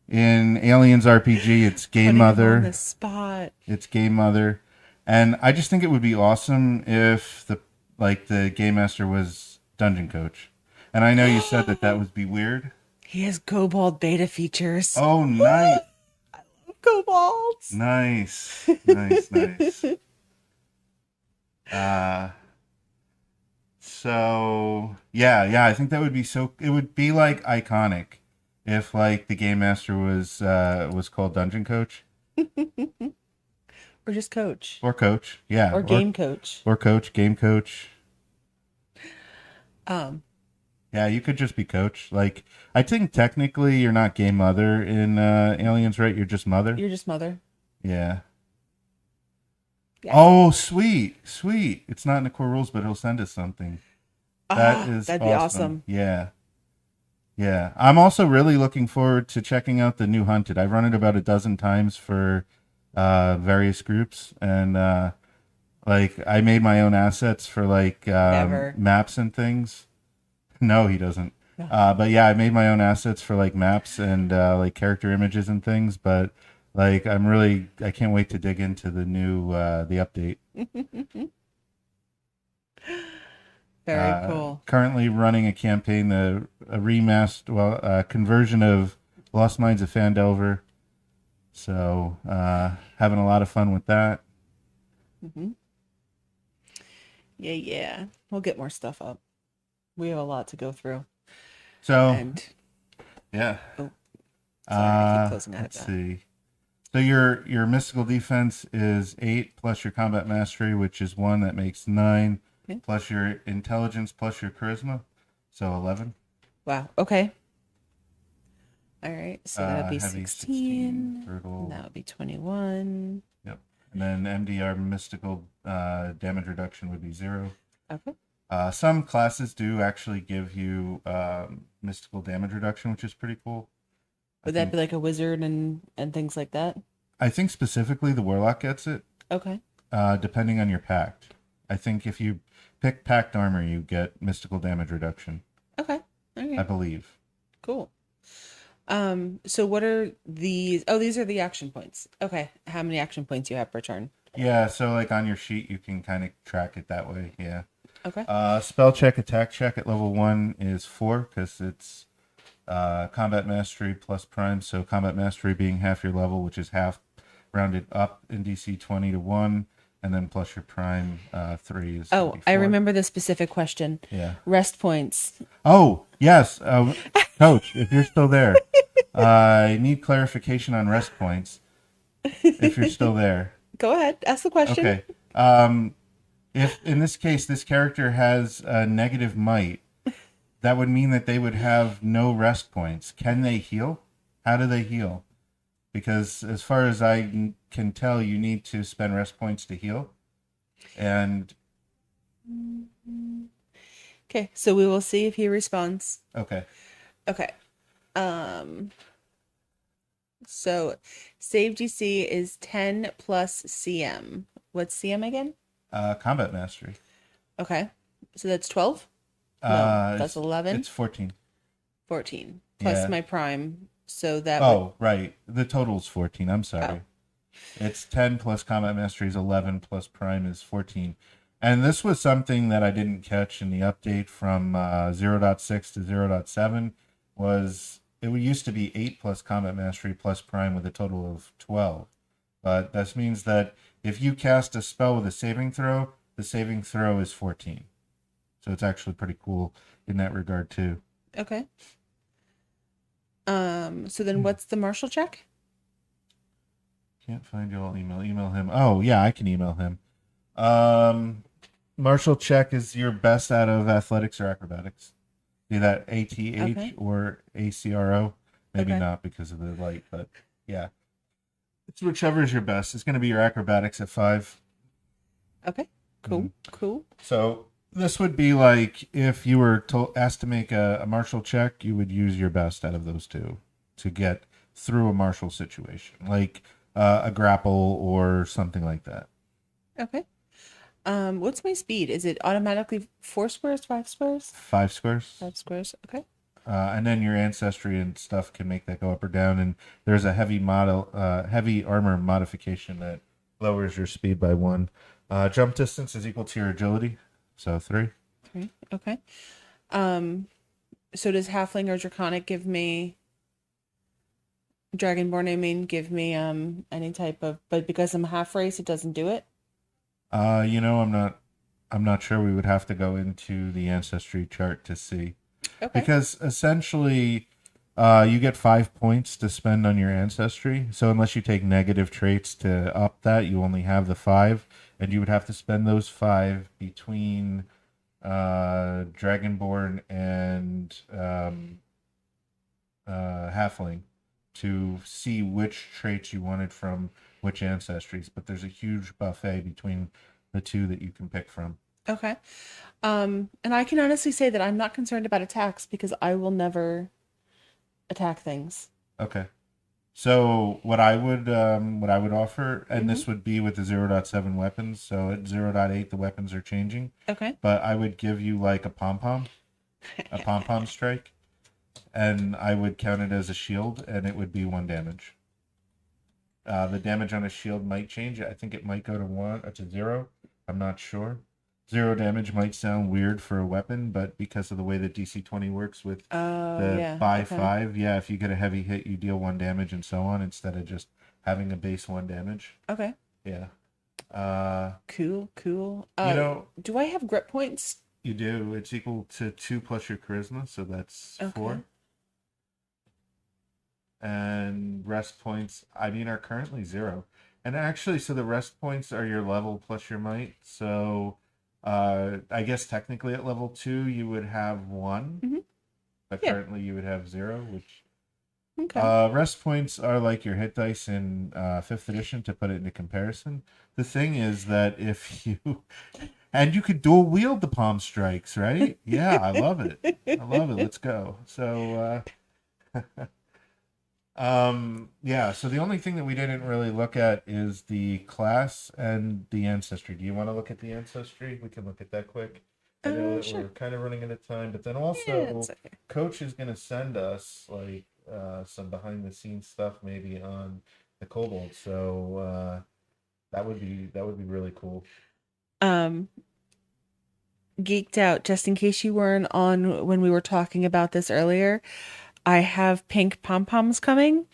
In Aliens RPG, it's Game Putting him on Mother. the spot. It's Game Mother, and I just think it would be awesome if the game master was Dungeon Coach. And I know you said that would be weird. He has Cobalt beta features. Oh, nice, Cobalt. nice, nice, nice. Uh, so yeah, I think that would be so. It would be like iconic if like the game master was called Dungeon Coach Or just coach. or Coach. Yeah, Or game coach. or Coach, Game Coach. Um, Yeah, you could just be Coach. Like, I think technically you're not Game Mother in Aliens, right? You're just Mother. you're just mother. Yeah. Yeah. Oh, sweet, sweet. It's not in the core rules, but he'll send us something. That is That'd be awesome. Yeah, yeah. I'm also really looking forward to checking out the new Hunted. I've run it about a dozen times for various groups, and like I made my own assets for like Never. maps and things. No, he doesn't. No. But yeah, I made my own assets for like maps and like character images and things. But like, I can't wait to dig into the new the update. Very cool. Currently running a campaign, a remastered, well, a conversion of Lost Mines of Phandelver. So having a lot of fun with that. Hmm. Yeah, yeah. We'll get more stuff up. We have a lot to go through. So And yeah. oh, sorry, I keep closing out of Let's that. see. So your mystical defense is 8 plus your combat mastery, which is 1, that makes 9, Okay. plus your intelligence plus your charisma, so 11. Wow. Okay. All right. So that would be Heavy 16, 16. And brutal. that would be 21. Yep. And then MDR mystical damage reduction would be 0. Okay. Some classes do actually give you mystical damage reduction, which is pretty cool. I Would that think be like a wizard and things like that? I think specifically the warlock gets it, Okay. depending on your pact. I think if you pick pact armor, you get mystical damage reduction. Okay. I Okay. believe. Cool. So what are these? Oh, these are the action points. Okay. How many action points you have per turn? Yeah, so like on your sheet, you can kind of track it that way. Yeah. Okay. Spell check, attack check at level 1 is 4 because it's combat mastery plus prime. So combat mastery being half your level, which is half rounded up in DC20 to 1, and then plus your prime 3 is Oh, I 4. remember the specific question. Yeah. Rest points. Oh, yes. Coach, if you're still there, I need clarification on rest points if you're still there. Go ahead. Ask the question. Okay. If in this case this character has a negative might, that would mean that they would have no rest points. Can they heal? How do they heal? Because as far as I can tell, you need to spend rest points to heal. And Okay. So we will see if he responds. okay, Okay. Um, so save DC is 10 plus CM. What's CM again? combat mastery. Okay. So that's 12? No, that's It's 11. 14. 14 plus Yeah. my prime. So that would, Oh, right. The total's 14. I'm oh, sorry. It's 10 plus combat mastery is 11 plus prime is 14. And this was something that I didn't catch in the update from 0.6 to 0.7 was it used to be 8 plus combat mastery plus prime with a total of 12. But that means that if you cast a spell with a saving throw, the saving throw is 14. So it's actually pretty cool in that regard too. okay. So then what's the martial check? Can't find your email. Email him. Oh yeah, I can email him. Um, Martial check is your best out of athletics or acrobatics. Be that ATH Okay. or ACRO. Maybe Okay. not because of the light, but yeah, it's whichever is your best. It's going to be your acrobatics at 5. Okay. Cool. Cool. So this would be like if you were asked to make a martial check, you would use your best out of those two to get through a martial situation, like a grapple or something like that. Okay. What's my speed? Is it automatically 4 squares, 5 squares? 5 squares. 5 squares. Okay. And then your ancestry and stuff can make that go up or down. And there's a heavy armor modification that lowers your speed by 1. Jump distance is equal to your agility, so 3. 3. Okay. Um, so does halfling or draconic give me dragonborn? I mean, give me any type of, but because I'm half race, it doesn't do it. I'm not sure. We would have to go into the ancestry chart to see Okay. because essentially, you get 5 points to spend on your ancestry. So unless you take negative traits to up that, you only have the 5, and you would have to spend those 5 between Dragonborn and Halfling to see which traits you wanted from which ancestries. But there's a huge buffet between the two that you can pick from. Okay. And I can honestly say that I'm not concerned about attacks because I will never attack things. Okay. So what I would offer, and Hmm. this would be with the 0.7 weapons. So at 0.8 the weapons are changing, Okay. but I would give you like a pom pom strike, and I would count it as a shield, and it would be 1 damage. The damage on a shield might change. I think it might go to 1 to 0. I'm not sure. Zero damage might sound weird for a weapon, but because of the way that DC20 works with Oh, the yeah. buy Okay. five, yeah, if you get a heavy hit, you deal one damage and so on instead of just having a base one damage. Okay. Yeah. Uh, Cool, cool. you know, Do I have grip points? you do. It's equal to two plus your charisma, so that's Okay. four. And rest points, I mean, are currently zero. And actually, so the rest points are your level plus your might. So, I guess technically at level two you would have one, Hmm. but Yeah. currently you would have zero. Which Okay. rest points are like your hit dice in fifth edition. To put it into comparison, the thing is that if you and you could dual wield the palm strikes, right? Yeah, I love it. I love it. Let's go. So. Yeah, so the only thing that we didn't really look at is the class and the ancestry. Do you want to look at the ancestry? We can look at that quick. I know that Sure. we're kind of running out of time, but then Yeah, it's also okay. Coach is going to send us like some behind the scenes stuff maybe on the Kobold. So that would be really cool. Um, Geeked out, just in case you weren't on when we were talking about this earlier. I have pink pom-poms coming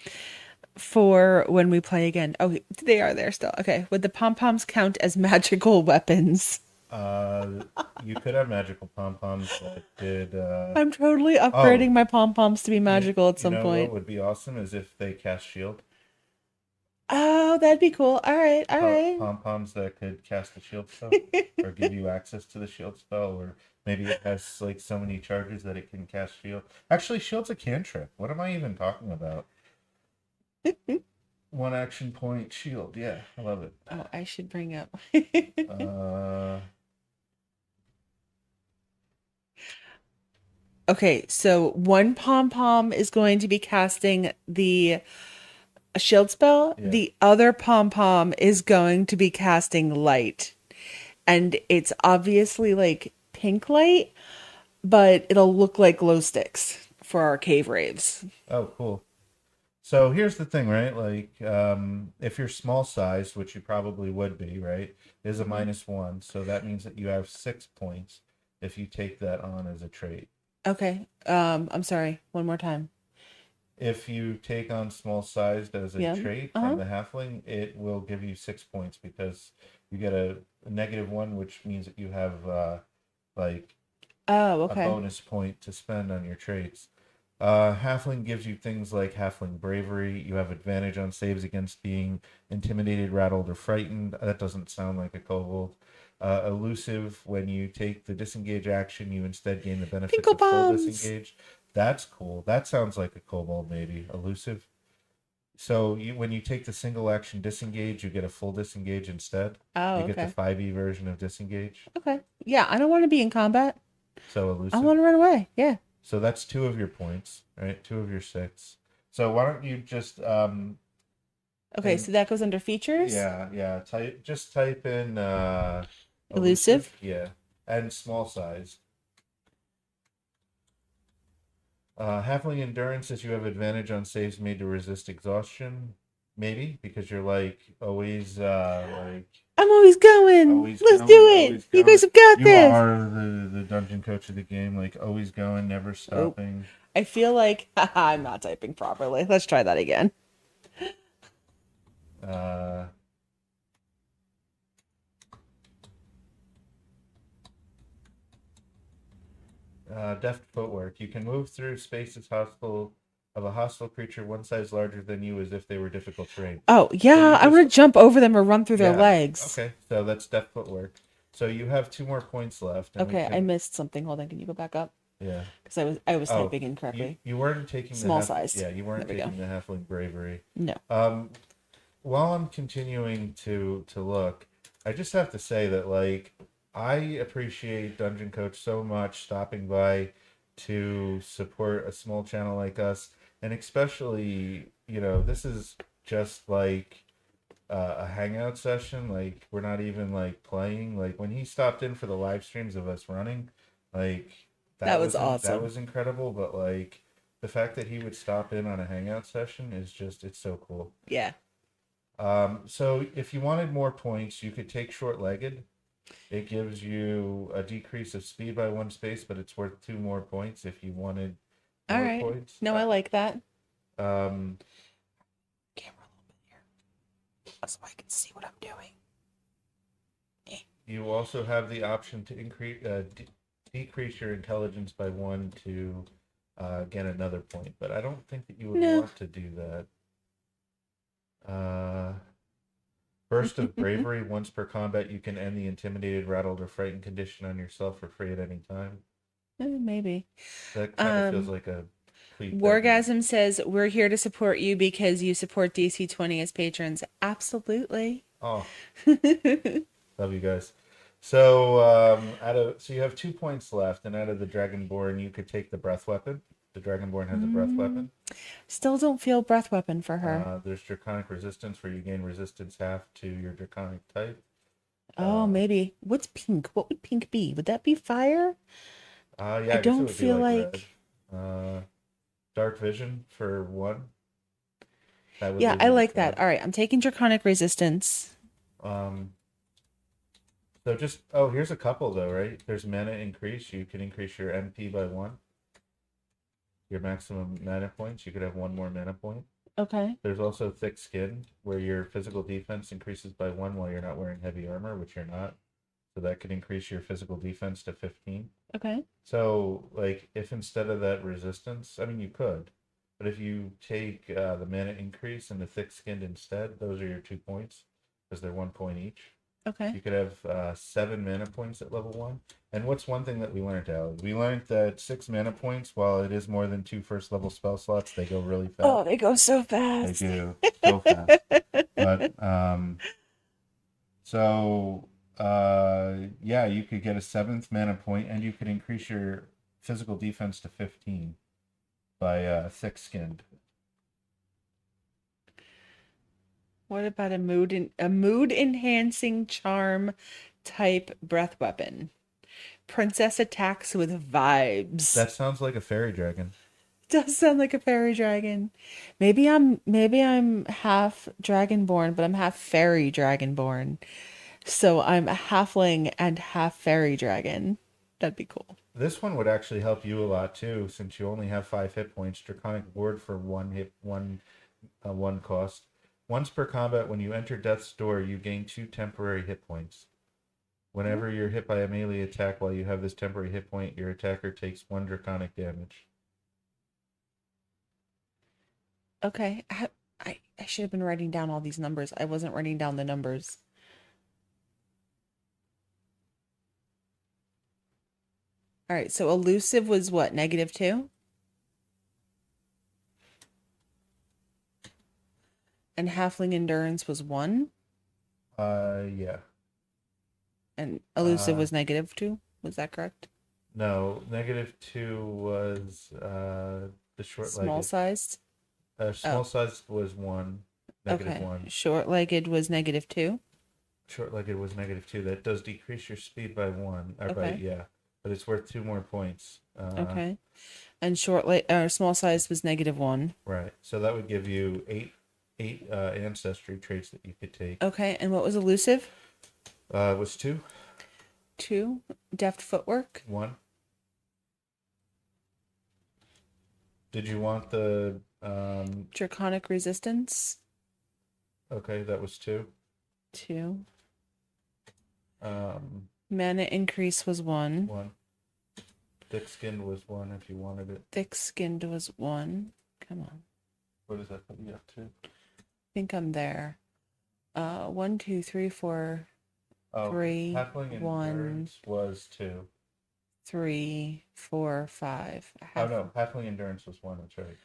for when we play again. Oh, they are there still. Okay. Would the pom-poms count as magical weapons? Uh, you could have magical pom poms that did. I'm totally Oh, upgrading my pom-poms to be you magical at you some know what point. would be awesome is if they cast shield. Oh, that'd be cool. All right, all right. Pom poms that could cast a shield spell or give you access to the shield spell, or maybe it has like so many charges that it can cast shield. Actually, shield's a cantrip. What am I even talking about? One action point shield. Yeah, I love it. Oh, I should bring up. Uh, Okay, so one pom pom is going to be casting the shield spell. yeah. The other pom pom is going to be casting light. And it's obviously like pink light, but it'll look like glow sticks for our cave raves. Oh, cool. So here's the thing, right? Like, if you're small sized, which you probably would be, right, is a Mhm. -1. So that means that you have 6 points if you take that on as a trait. Okay. I'm sorry. One more time. If you take on small sized as a Yeah. trait from Uh-huh. the halfling, it will give you 6 points because you get a -1, which means that you have like Oh, a okay. bonus point to spend on your traits. Halfling gives you things like halfling bravery. You have advantage on saves against being intimidated, rattled, or frightened. That doesn't sound like a kobold. Elusive, when you take the disengage action, you instead gain the benefits Pinkle of full bombs. disengage. That's cool. That sounds like a kobold, maybe. Elusive. So when you take the single action disengage, you get a full disengage instead. Oh, You get the okay. 5e version of disengage. Okay. Yeah, I don't want to be in combat. So I elusive. want to run away. Yeah. So that's two of your points, right? Two of your six. So why don't you just Okay, and so that goes under features. yeah, type in elusive, Elusive. yeah, and small size. Halfling endurance is you have advantage on saves made to resist exhaustion, maybe because you're like always I'm always going. always Let's going, do it. always You going. guys have got You this. are the dungeon coach of the game, like always going, never Oh, stopping. I feel like I'm not typing properly. Let's try that again. Uh, deft footwork. You can move through spaces hostile of a hostile creature one size larger than you as if they were difficult terrain. Oh, So you yeah, I just want to jump over them or run through their yeah. legs. Okay. So that's deft footwork. So you have two more points left, and we Okay, I can missed something. Hold on, can you go back up? yeah. Because I was Oh, typing you incorrectly. you weren't taking the Small half sized. yeah you There weren't we go. taking the halfling bravery. No. Um, while I'm continuing to look, I just have to say that like I appreciate Dungeon Coach so much stopping by to support a small channel like us, and especially this is just like a hangout session. Like we're not even like playing. Like when he stopped in for the live streams of us running, like That was that awesome. was incredible. But like the fact that he would stop in on a hangout session is just it's so cool. Yeah. So if you wanted more points, you could take short-legged. It gives you a decrease of speed by one space, but it's worth two more points if you wanted All more right. points. No, I like that. Um, Camera a little bit here so I can see what I'm doing. you also have the option to decrease your intelligence by one to get another point, but I don't think that you would No. want to do that. Uh, Burst of bravery. Once per combat, you can end the intimidated, rattled, or frightened condition on yourself for free at any time. Maybe. That kind of feels Um, like a tweak that you. Wargasm says, we're here to support you because you support DC20 as patrons. Absolutely. Oh, love you guys. So so you have 2 points left, and out of the Dragonborn, you could take the breath weapon. The Dragonborn has a breath Mm, weapon. still don't feel breath weapon for her. There's Draconic Resistance, where you gain resistance half to your Draconic type. Oh, Uh, maybe. What's pink? What would pink be? Would that be fire? yeah, I I guess it don't would be feel like red. like. Uh, Dark Vision for one. That would Yeah, leave I you with like one. that. All right, I'm taking Draconic Resistance. Um, so just oh, here's a couple though, right? There's mana increase. You can increase your MP by one. Your maximum mana points. You could have one more mana point. Okay. There's also thick skin, where your physical defense increases by one while you're not wearing heavy armor, which you're not. So that could increase your physical defense to 15. Okay. So, like, if instead of that resistance, I mean, you could, but if you take the mana increase and the thick skinned instead, those are your 2 points because they're 1 point each. Okay. You could have 7 mana points at level one. And what's one thing that we learned, Allie? We learned that 6 mana points, while it is more than two first level spell slots, they go really fast. Oh, they go so They fast. do so fast. But so yeah, you could get a seventh mana point, and you could increase your physical defense to 15 by thick skinned. What about a mood enhancing charm type breath weapon? Princess attacks with vibes. That sounds like a fairy dragon. Does sound like a fairy dragon. Maybe I'm half dragonborn, but I'm half fairy dragonborn. So I'm a halfling and half fairy dragon. That'd be cool. This one would actually help you a lot too, since you only have 5 hit points. Draconic ward for one cost. Once per combat, when you enter death's door, you gain 2 temporary hit points. Whenever you're hit by a melee attack while you have this temporary hit point, your attacker takes 1 draconic damage. Okay. I should have been writing down all these numbers. I wasn't writing down the numbers. All right, so elusive was what, -2? And halfling endurance was 1? Yeah. And elusive Uh, was -2? Was that correct? no, -2 was the Small short-legged. sized? Small Oh, size was one, negative okay. one. Short-legged was -2? Short-legged was -2. That does decrease your speed by one, or by Okay. yeah, but it's worth 2 more points. Okay. And small sized was -1. Right. So that would give you eight ancestry traits that you could take. Okay, and what was elusive? It was two, 2. Deft footwork. one. Did you want the Draconic resistance. Okay, that was two. 2. Um, Mana increase was 1. one. Thick skinned was one if you wanted it. Thick skinned was 1. Come on. What does that put you up to? I think I'm there. 1, 2, 3, 4, Oh, 3, halfling 1, endurance was two. 3, 4, 5. Oh no, halfling endurance was one. That's right.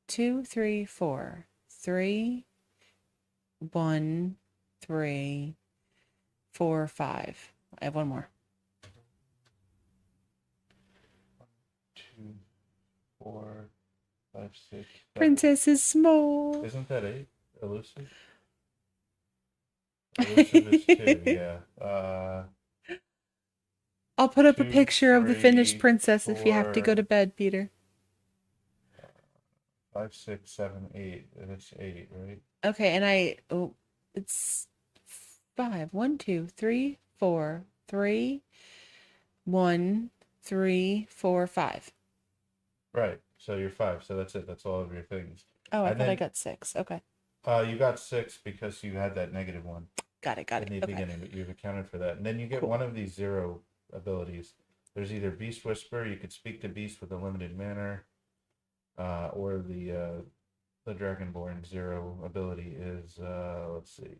2, 3, 4. 3, 1, 3, 4, 5. I have one more. 2, 4, 5, 6, 7. Princess is small. Isn't that 8? Elusive? Elusive is 2, yeah. I'll put up a 2, picture of the 3, finished princess if you have to go 4, to bed, Peter. 5, 6, 7, 8. And it's 8, right? Okay, and it's 5. 1, 2, 3, 4, three. One, three, four, five. Right. So you're five. So that's it. That's all of your things. Oh, I And thought I then got six. Okay. you got six because you had that negative one Got it. Got in it. the Okay. beginning, but you've accounted for that. And then you get Cool. one of these zero abilities. There's either Beast Whisper, you could speak to beast with a limited manner, or the Dragonborn zero ability is let's see,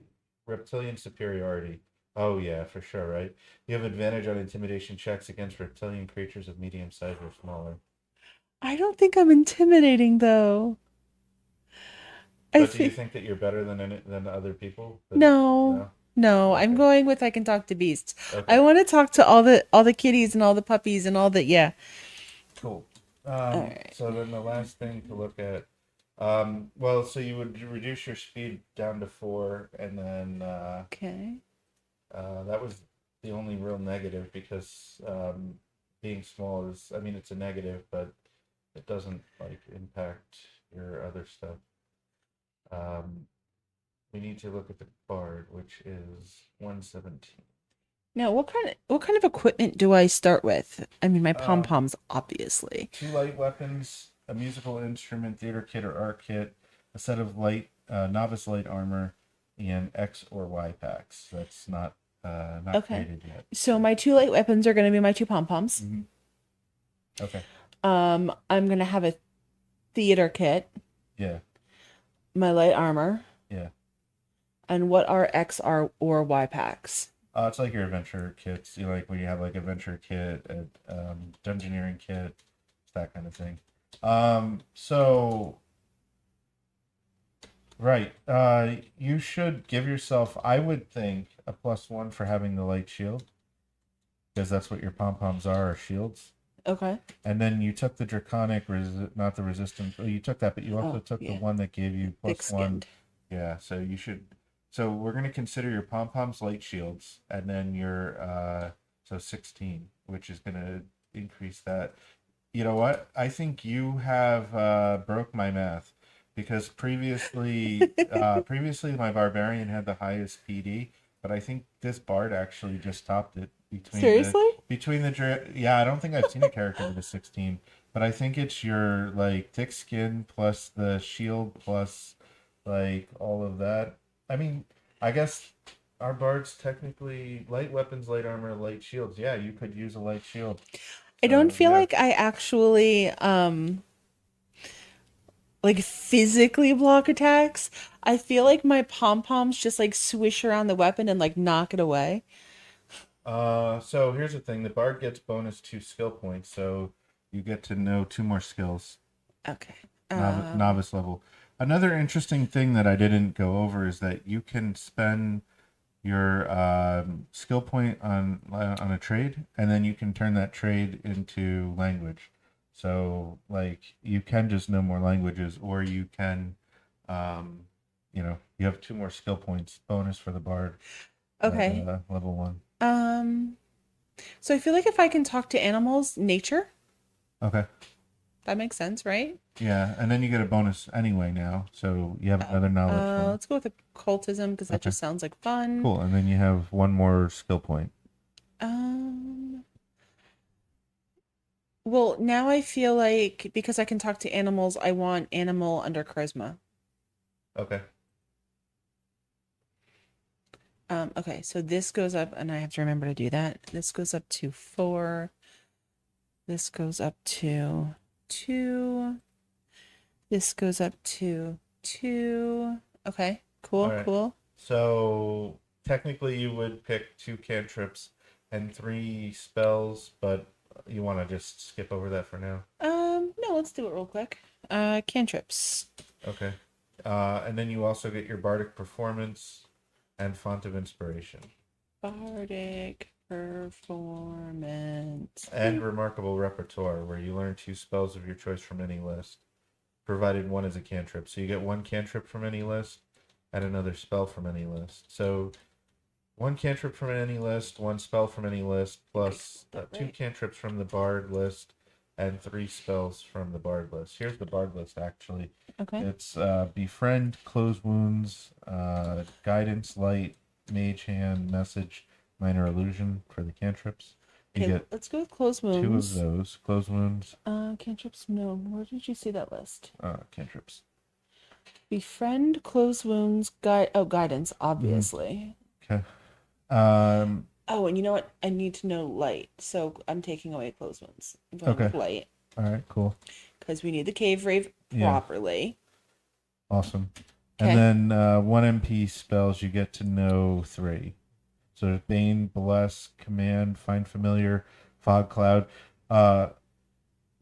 Reptilian Superiority. Oh yeah, for sure, right? You have advantage on intimidation checks against reptilian creatures of medium size or smaller. I don't think I'm intimidating though. I But do you think think that you're better than other people? Than no. no? No, I'm Okay. going with I can talk to beasts. I Okay. want to talk to all the kitties and all the puppies and all the yeah. Cool. All right. So then the last thing to look at, well, so you would reduce your speed down to four, and then Okay. that was the only real negative because being small is, I mean, it's a negative, but it doesn't like impact your other stuff. Um, we need to look at the bard, which is 117. Now, what kind of equipment do I start with? I mean, my Um, pom-poms, obviously. two light weapons, a musical instrument, theater kit or art kit, a set of light novice light armor, and X or Y packs. That's not Okay. created yet. So my two light weapons are going to be my two pom-poms. Hmm. Okay. I'm going to have a theater kit, Yeah. my light armor, Yeah. and what are X R or Y packs? It's like your adventure kits. You like when you have like adventure kit, dungeoneering kit, that kind of thing. So right. You should give yourself, I would think, a +1 for having the light shield, because that's what your pom poms are shields. Okay. And then you took the draconic, not the resistance. Well, you took that, but you also Oh, took the yeah. one that gave you +1. Thick-skinned. Yeah, so you should. So we're gonna consider your pom poms light shields, and then your so 16, which is gonna increase that. You know what? I think you have broke my math because previously my barbarian had the highest PD, but I think this bard actually just topped it Seriously? yeah, I don't think I've seen a character with a 16, but I think it's your like thick skin plus the shield plus like all of that. I mean, I guess our bards technically light weapons, light armor, light shields. Yeah, you could use a light shield. I don't So feel yeah. like I actually like physically block attacks. I feel like my pom-poms just like swish around the weapon and like knock it away. So here's the thing: the bard gets bonus 2 skill points, so you get to know two more skills, Okay. novice level. Another interesting thing that I didn't go over is that you can spend your skill point on a trade, and then you can turn that trade into language. So like you can just know more languages, or you can, um, you have two more skill points bonus for the bard at Okay. level 1. Um, so I feel like if I can talk to animals, nature, Okay. that makes sense, right? Yeah, and then you get a bonus anyway now, so you have Oh, another knowledge one. let's go with occultism because that Okay, just sounds like fun. cool. And then you have one more skill point. Um, well, now I feel like because I can talk to animals, I want animal under charisma. Okay. Okay, so this goes up, and I have to remember to do that. This goes up to 4. This goes up to 2. This goes up to 2. Okay, All cool, right. cool. So technically you would pick 2 cantrips and 3 spells, but you want to just skip over that for now. No, let's do it real quick. Cantrips. Okay. And then you also get your bardic performance and font of inspiration Bardic performance. and remarkable repertoire, where you learn 2 spells of your choice from any list, provided one is a cantrip. So you get 1 cantrip from any list and another spell from any list. So 1 cantrip from any list, 1 spell from any list, plus That two right. cantrips from the bard list, and 3 spells from the bard list. Here's the bard list actually. Okay. It's befriend, close wounds, guidance, light, mage hand, message, Minor illusion for the cantrips. You Okay, get let's go with closed two of wounds. those. Close wounds. Cantrips, no. Where did you see that list? Cantrips. Befriend, closed wounds, guidance, Mm-hmm. obviously. Okay. Um. Oh, and you know what? I need to know light, so I'm taking away closed wounds. I'm going Okay. with light All right. Cool. because we need the cave rave Yeah. properly. Awesome. And Okay. then 1 MP spells you get to know 3. So there's Bane, Bless, Command, Find Familiar, Fog Cloud, uh,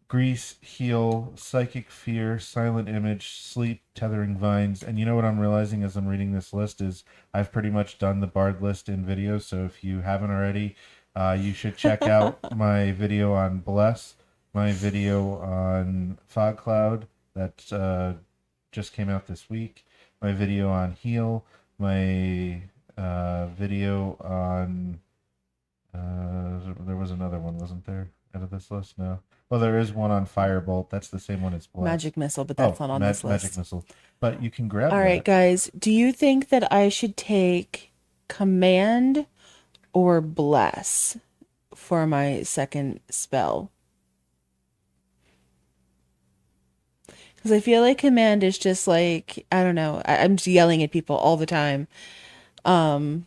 Grease, Heal, Psychic Fear, Silent Image, Sleep, Tethering Vines. And you know what I'm realizing as I'm reading this list is I've pretty much done the Bard list in video. So if you haven't already, you should check out my video on Bless, my video on Fog Cloud that just came out this week, my video on Heal, my video on there was another one, wasn't there? Out of this list, no. Well, there is one on Firebolt. That's the same one as Bless. Magic missile, but that's Oh, not on this Magic list. Missile. But you can grab All right, that. guys. Do you think that I should take command or bless for my second spell? Because I feel like command is just like, I don't know, I'm just yelling at people all the time. Um,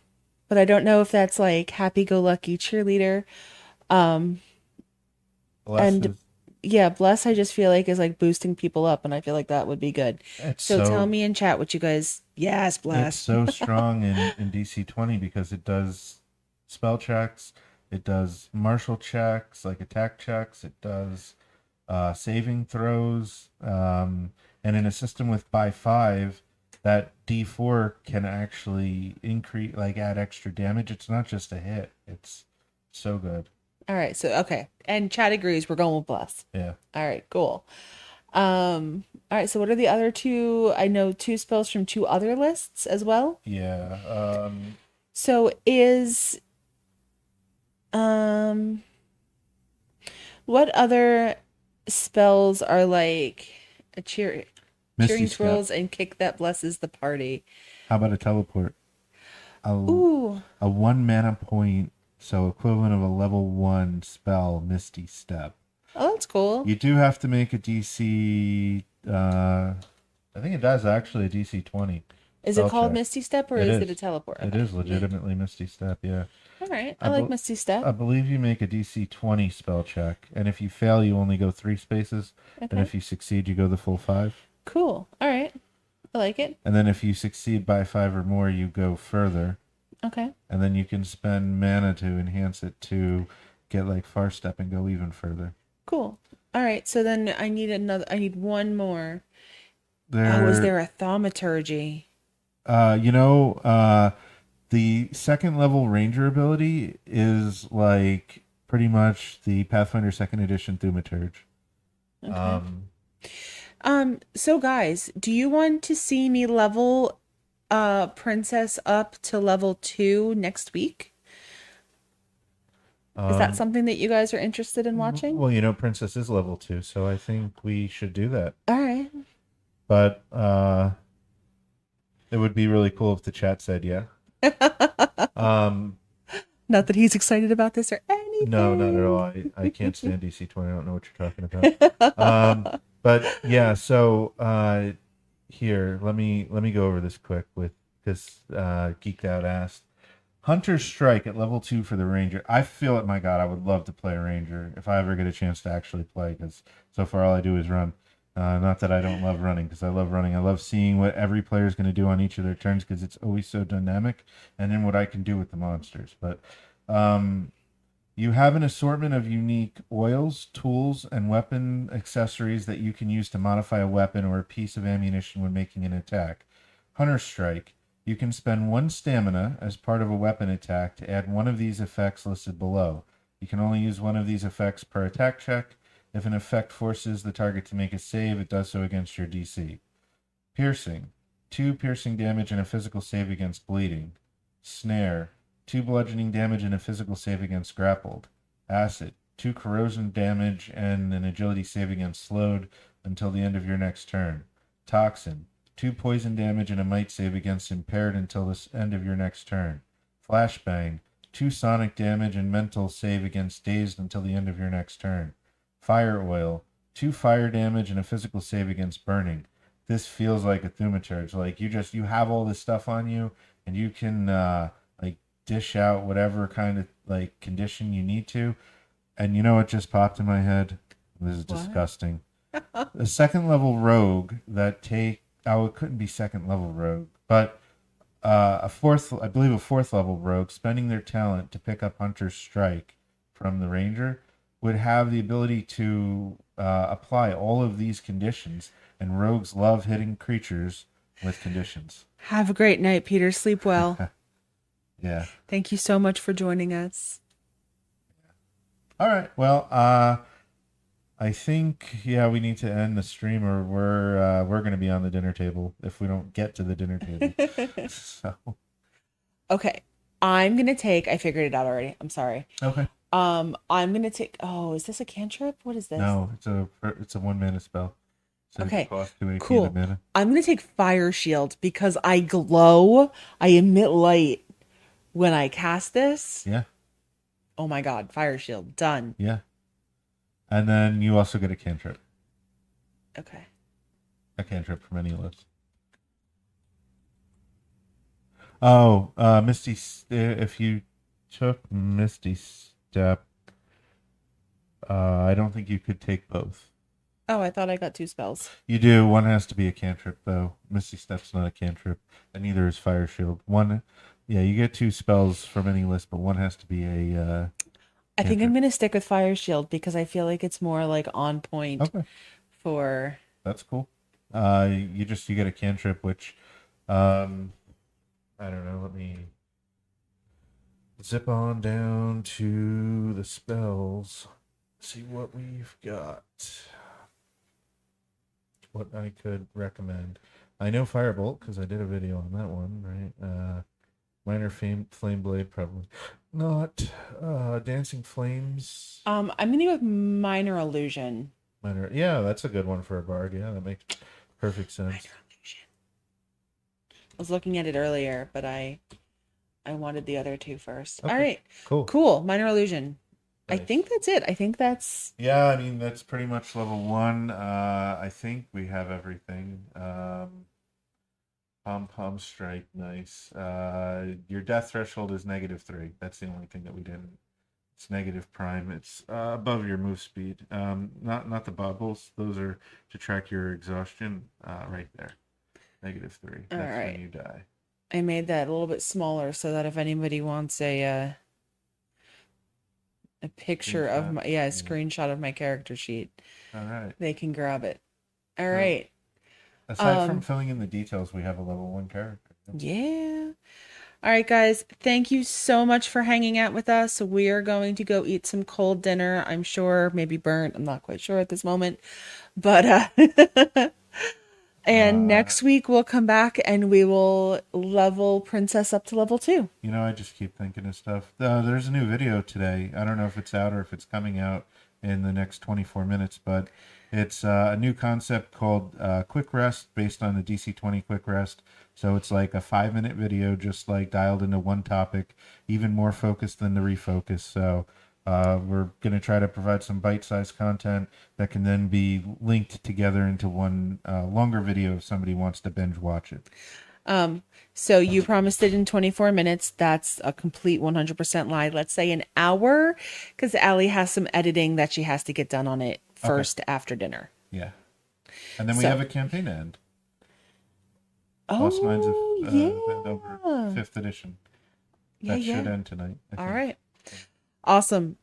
but I don't know if that's like happy-go-lucky cheerleader. Um, Bless and is yeah, bless I just feel like is like boosting people up, and I feel like that would be good. it's So tell so me in chat what you guys, yes, it's bless. so strong in DC20 because it does spell checks, it does martial checks, like attack checks, it does saving throws, and in a system with by 5, that D4 can actually increase, like add extra damage. It's not just a hit. It's so good. All right, so okay. And chat agrees, we're going with bless. Yeah. All right, cool. All right, so what are the other two? I know two spells from two other lists as well. Yeah. So is um what other spells are like a Misty cheering Step. twirls and kick that blesses the party? How about a teleport? A, Ooh, a 1 mana point, so equivalent of a level 1 spell, Misty Step. oh, that's cool. You do have to make a DC. I think it does actually a DC20 Is it spell called check. Misty Step or It is it a is. teleport? It Okay. is legitimately Misty Step. Yeah. All right, I, I like be- Misty Step. I believe you make a DC20 spell check, and if you fail, you only go 3 spaces, and Okay, if you succeed, you go the full 5. cool. All right, I like it. And then if you succeed by 5 or more, you go further, Okay, and then you can spend mana to enhance it to get like Far Step and go even further. cool. All right, so then I need one more. Oh, is There, there a thaumaturgy? uh, you know, uh, the second level Ranger ability is like pretty much the Pathfinder Second Edition Thaumaturge. Okay. Um, So guys, do you want to see me level Princess up to level 2 next week? Is that um, something that you guys are interested in watching? well, Princess is level 2, so I think we should do that. All right. But it would be really cool if the chat said yeah. Um, Not that he's excited about this or no, not at all. I can't stand DC20. I don't know what you're talking about. But yeah, so here, let me go over this quick with this geeked out asked. Hunter's Strike at level 2 for the Ranger. I feel it, my God, I would love to play a Ranger if I ever get a chance to actually play, because so far all I do is run. Not that I don't love running, because I love running. I love seeing what every player is going to do on each of their turns, because it's always so dynamic, and then what I can do with the monsters. But you have an assortment of unique oils, tools, and weapon accessories that you can use to modify a weapon or a piece of ammunition when making an attack. Hunter Strike. You can spend 1 stamina as part of a weapon attack to add one of these effects listed below. You can only use one of these effects per attack check. If an effect forces the target to make a save, it does so against your DC. Piercing. 2 piercing damage and a physical save against bleeding. Snare. 2 bludgeoning damage and a physical save against grappled. Acid. 2 corrosion damage and an agility save against slowed until the end of your next turn. Toxin. 2 poison damage and a might save against impaired until the end of your next turn. Flashbang. 2 sonic damage and mental save against dazed until the end of your next turn. Fire oil, 2 fire damage and a physical save against burning. This feels like a thaumaturge. Like you have all this stuff on you, and you can like dish out whatever kind of like condition you need to. And you know what just popped in my head? This is What? disgusting. A second level rogue that take oh, it couldn't be second level rogue, but I believe a fourth level rogue spending their talent to pick up Hunter's Strike from the Ranger would have the ability to apply all of these conditions, and rogues love hitting creatures with conditions. Have a great night, Peter. Sleep well. Yeah. Thank you so much for joining us. All right. Well, I think we need to end the stream, or we're going to be on the dinner table if we don't get to the dinner table. So Okay. I figured it out already. I'm sorry. okay. I'm gonna take, oh, is this a cantrip? What is this? No, it's a 1 mana spell. So it Okay. costs 2 AP and a Cool. mana. I'm gonna take Fire Shield because I glow. I emit light when I cast this. Yeah, Oh my God. Fire Shield. Done. yeah. And then you also get a cantrip. Okay. A cantrip from any list. Oh, if you took Misty Step, I don't think you could take both. Oh, I thought I got 2 spells. You do. One has to be a cantrip, though. Misty Step's not a cantrip, and neither is Fire Shield. One, yeah, you get 2 spells from any list, but one has to be a I think cantrip. I'm gonna stick with Fire Shield because I feel like it's more like on point Okay, for. that's cool. You get a cantrip, which, I don't know. Let me zip on down to the spells. See what we've got. What I could recommend. I know Firebolt because I did a video on that one, right? Minor Flame Blade, probably not. Dancing Flames. I'm gonna go with Minor Illusion. Minor, yeah, that's a good one for a bard. Yeah, that makes perfect sense. Minor Illusion. I was looking at it earlier, but I wanted the other 2 first. Okay, All right. cool. Cool. Minor Illusion. I Nice. think that's it. I think that's. Yeah, I mean that's pretty much level 1. I think we have everything. Pom Pom Strike, nice. Your death threshold is -3. That's the only thing that we didn't. It's negative prime. It's above your move speed. Not the bubbles. Those are to track your exhaustion. Right there, -3. All That's right. when you die. I made that a little bit smaller so that if anybody wants a picture of Screenshot. my, a screenshot of my character sheet, All right. they can grab it. All So, right. aside from filling in the details, we have a level 1 character. Yeah. All right, guys. Thank you so much for hanging out with us. We are going to go eat some cold dinner. I'm sure, maybe burnt. I'm not quite sure at this moment. But and next week we'll come back and we will level Princess up to level 2. You know, I just keep thinking of stuff. There's a new video today. I don't know if it's out or if it's coming out in the next 24 minutes, but it's a new concept called Quick Rest based on the DC20 Quick Rest. So it's like a 5-minute video, just like dialed into one topic, even more focused than the refocus. So we're going to try to provide some bite-sized content that can then be linked together into one longer video if somebody wants to binge watch it. So you promised it in 24 minutes. That's a complete 100% lie. Let's say an hour, because Allie has some editing that she has to get done on it first after dinner. Yeah. And then we So- have a campaign to end. Lost Minds of Over 5th edition. That should end tonight. I All think. right. Awesome.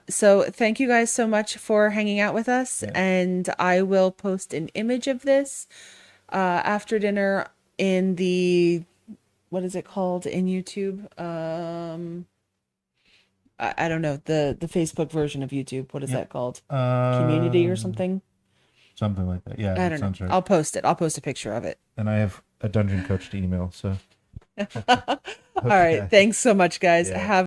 So thank you guys so much for hanging out with us. Yeah. And I will post an image of this after dinner in the, what is it called in YouTube? I don't know, the Facebook version of YouTube. What is that called? Community or something? Something like that. Yeah, I that don't know. sounds right. I'll post it. I'll post a picture of it. And I have a dungeon coach to email, so. All right. Thanks so much, guys. Yeah. Have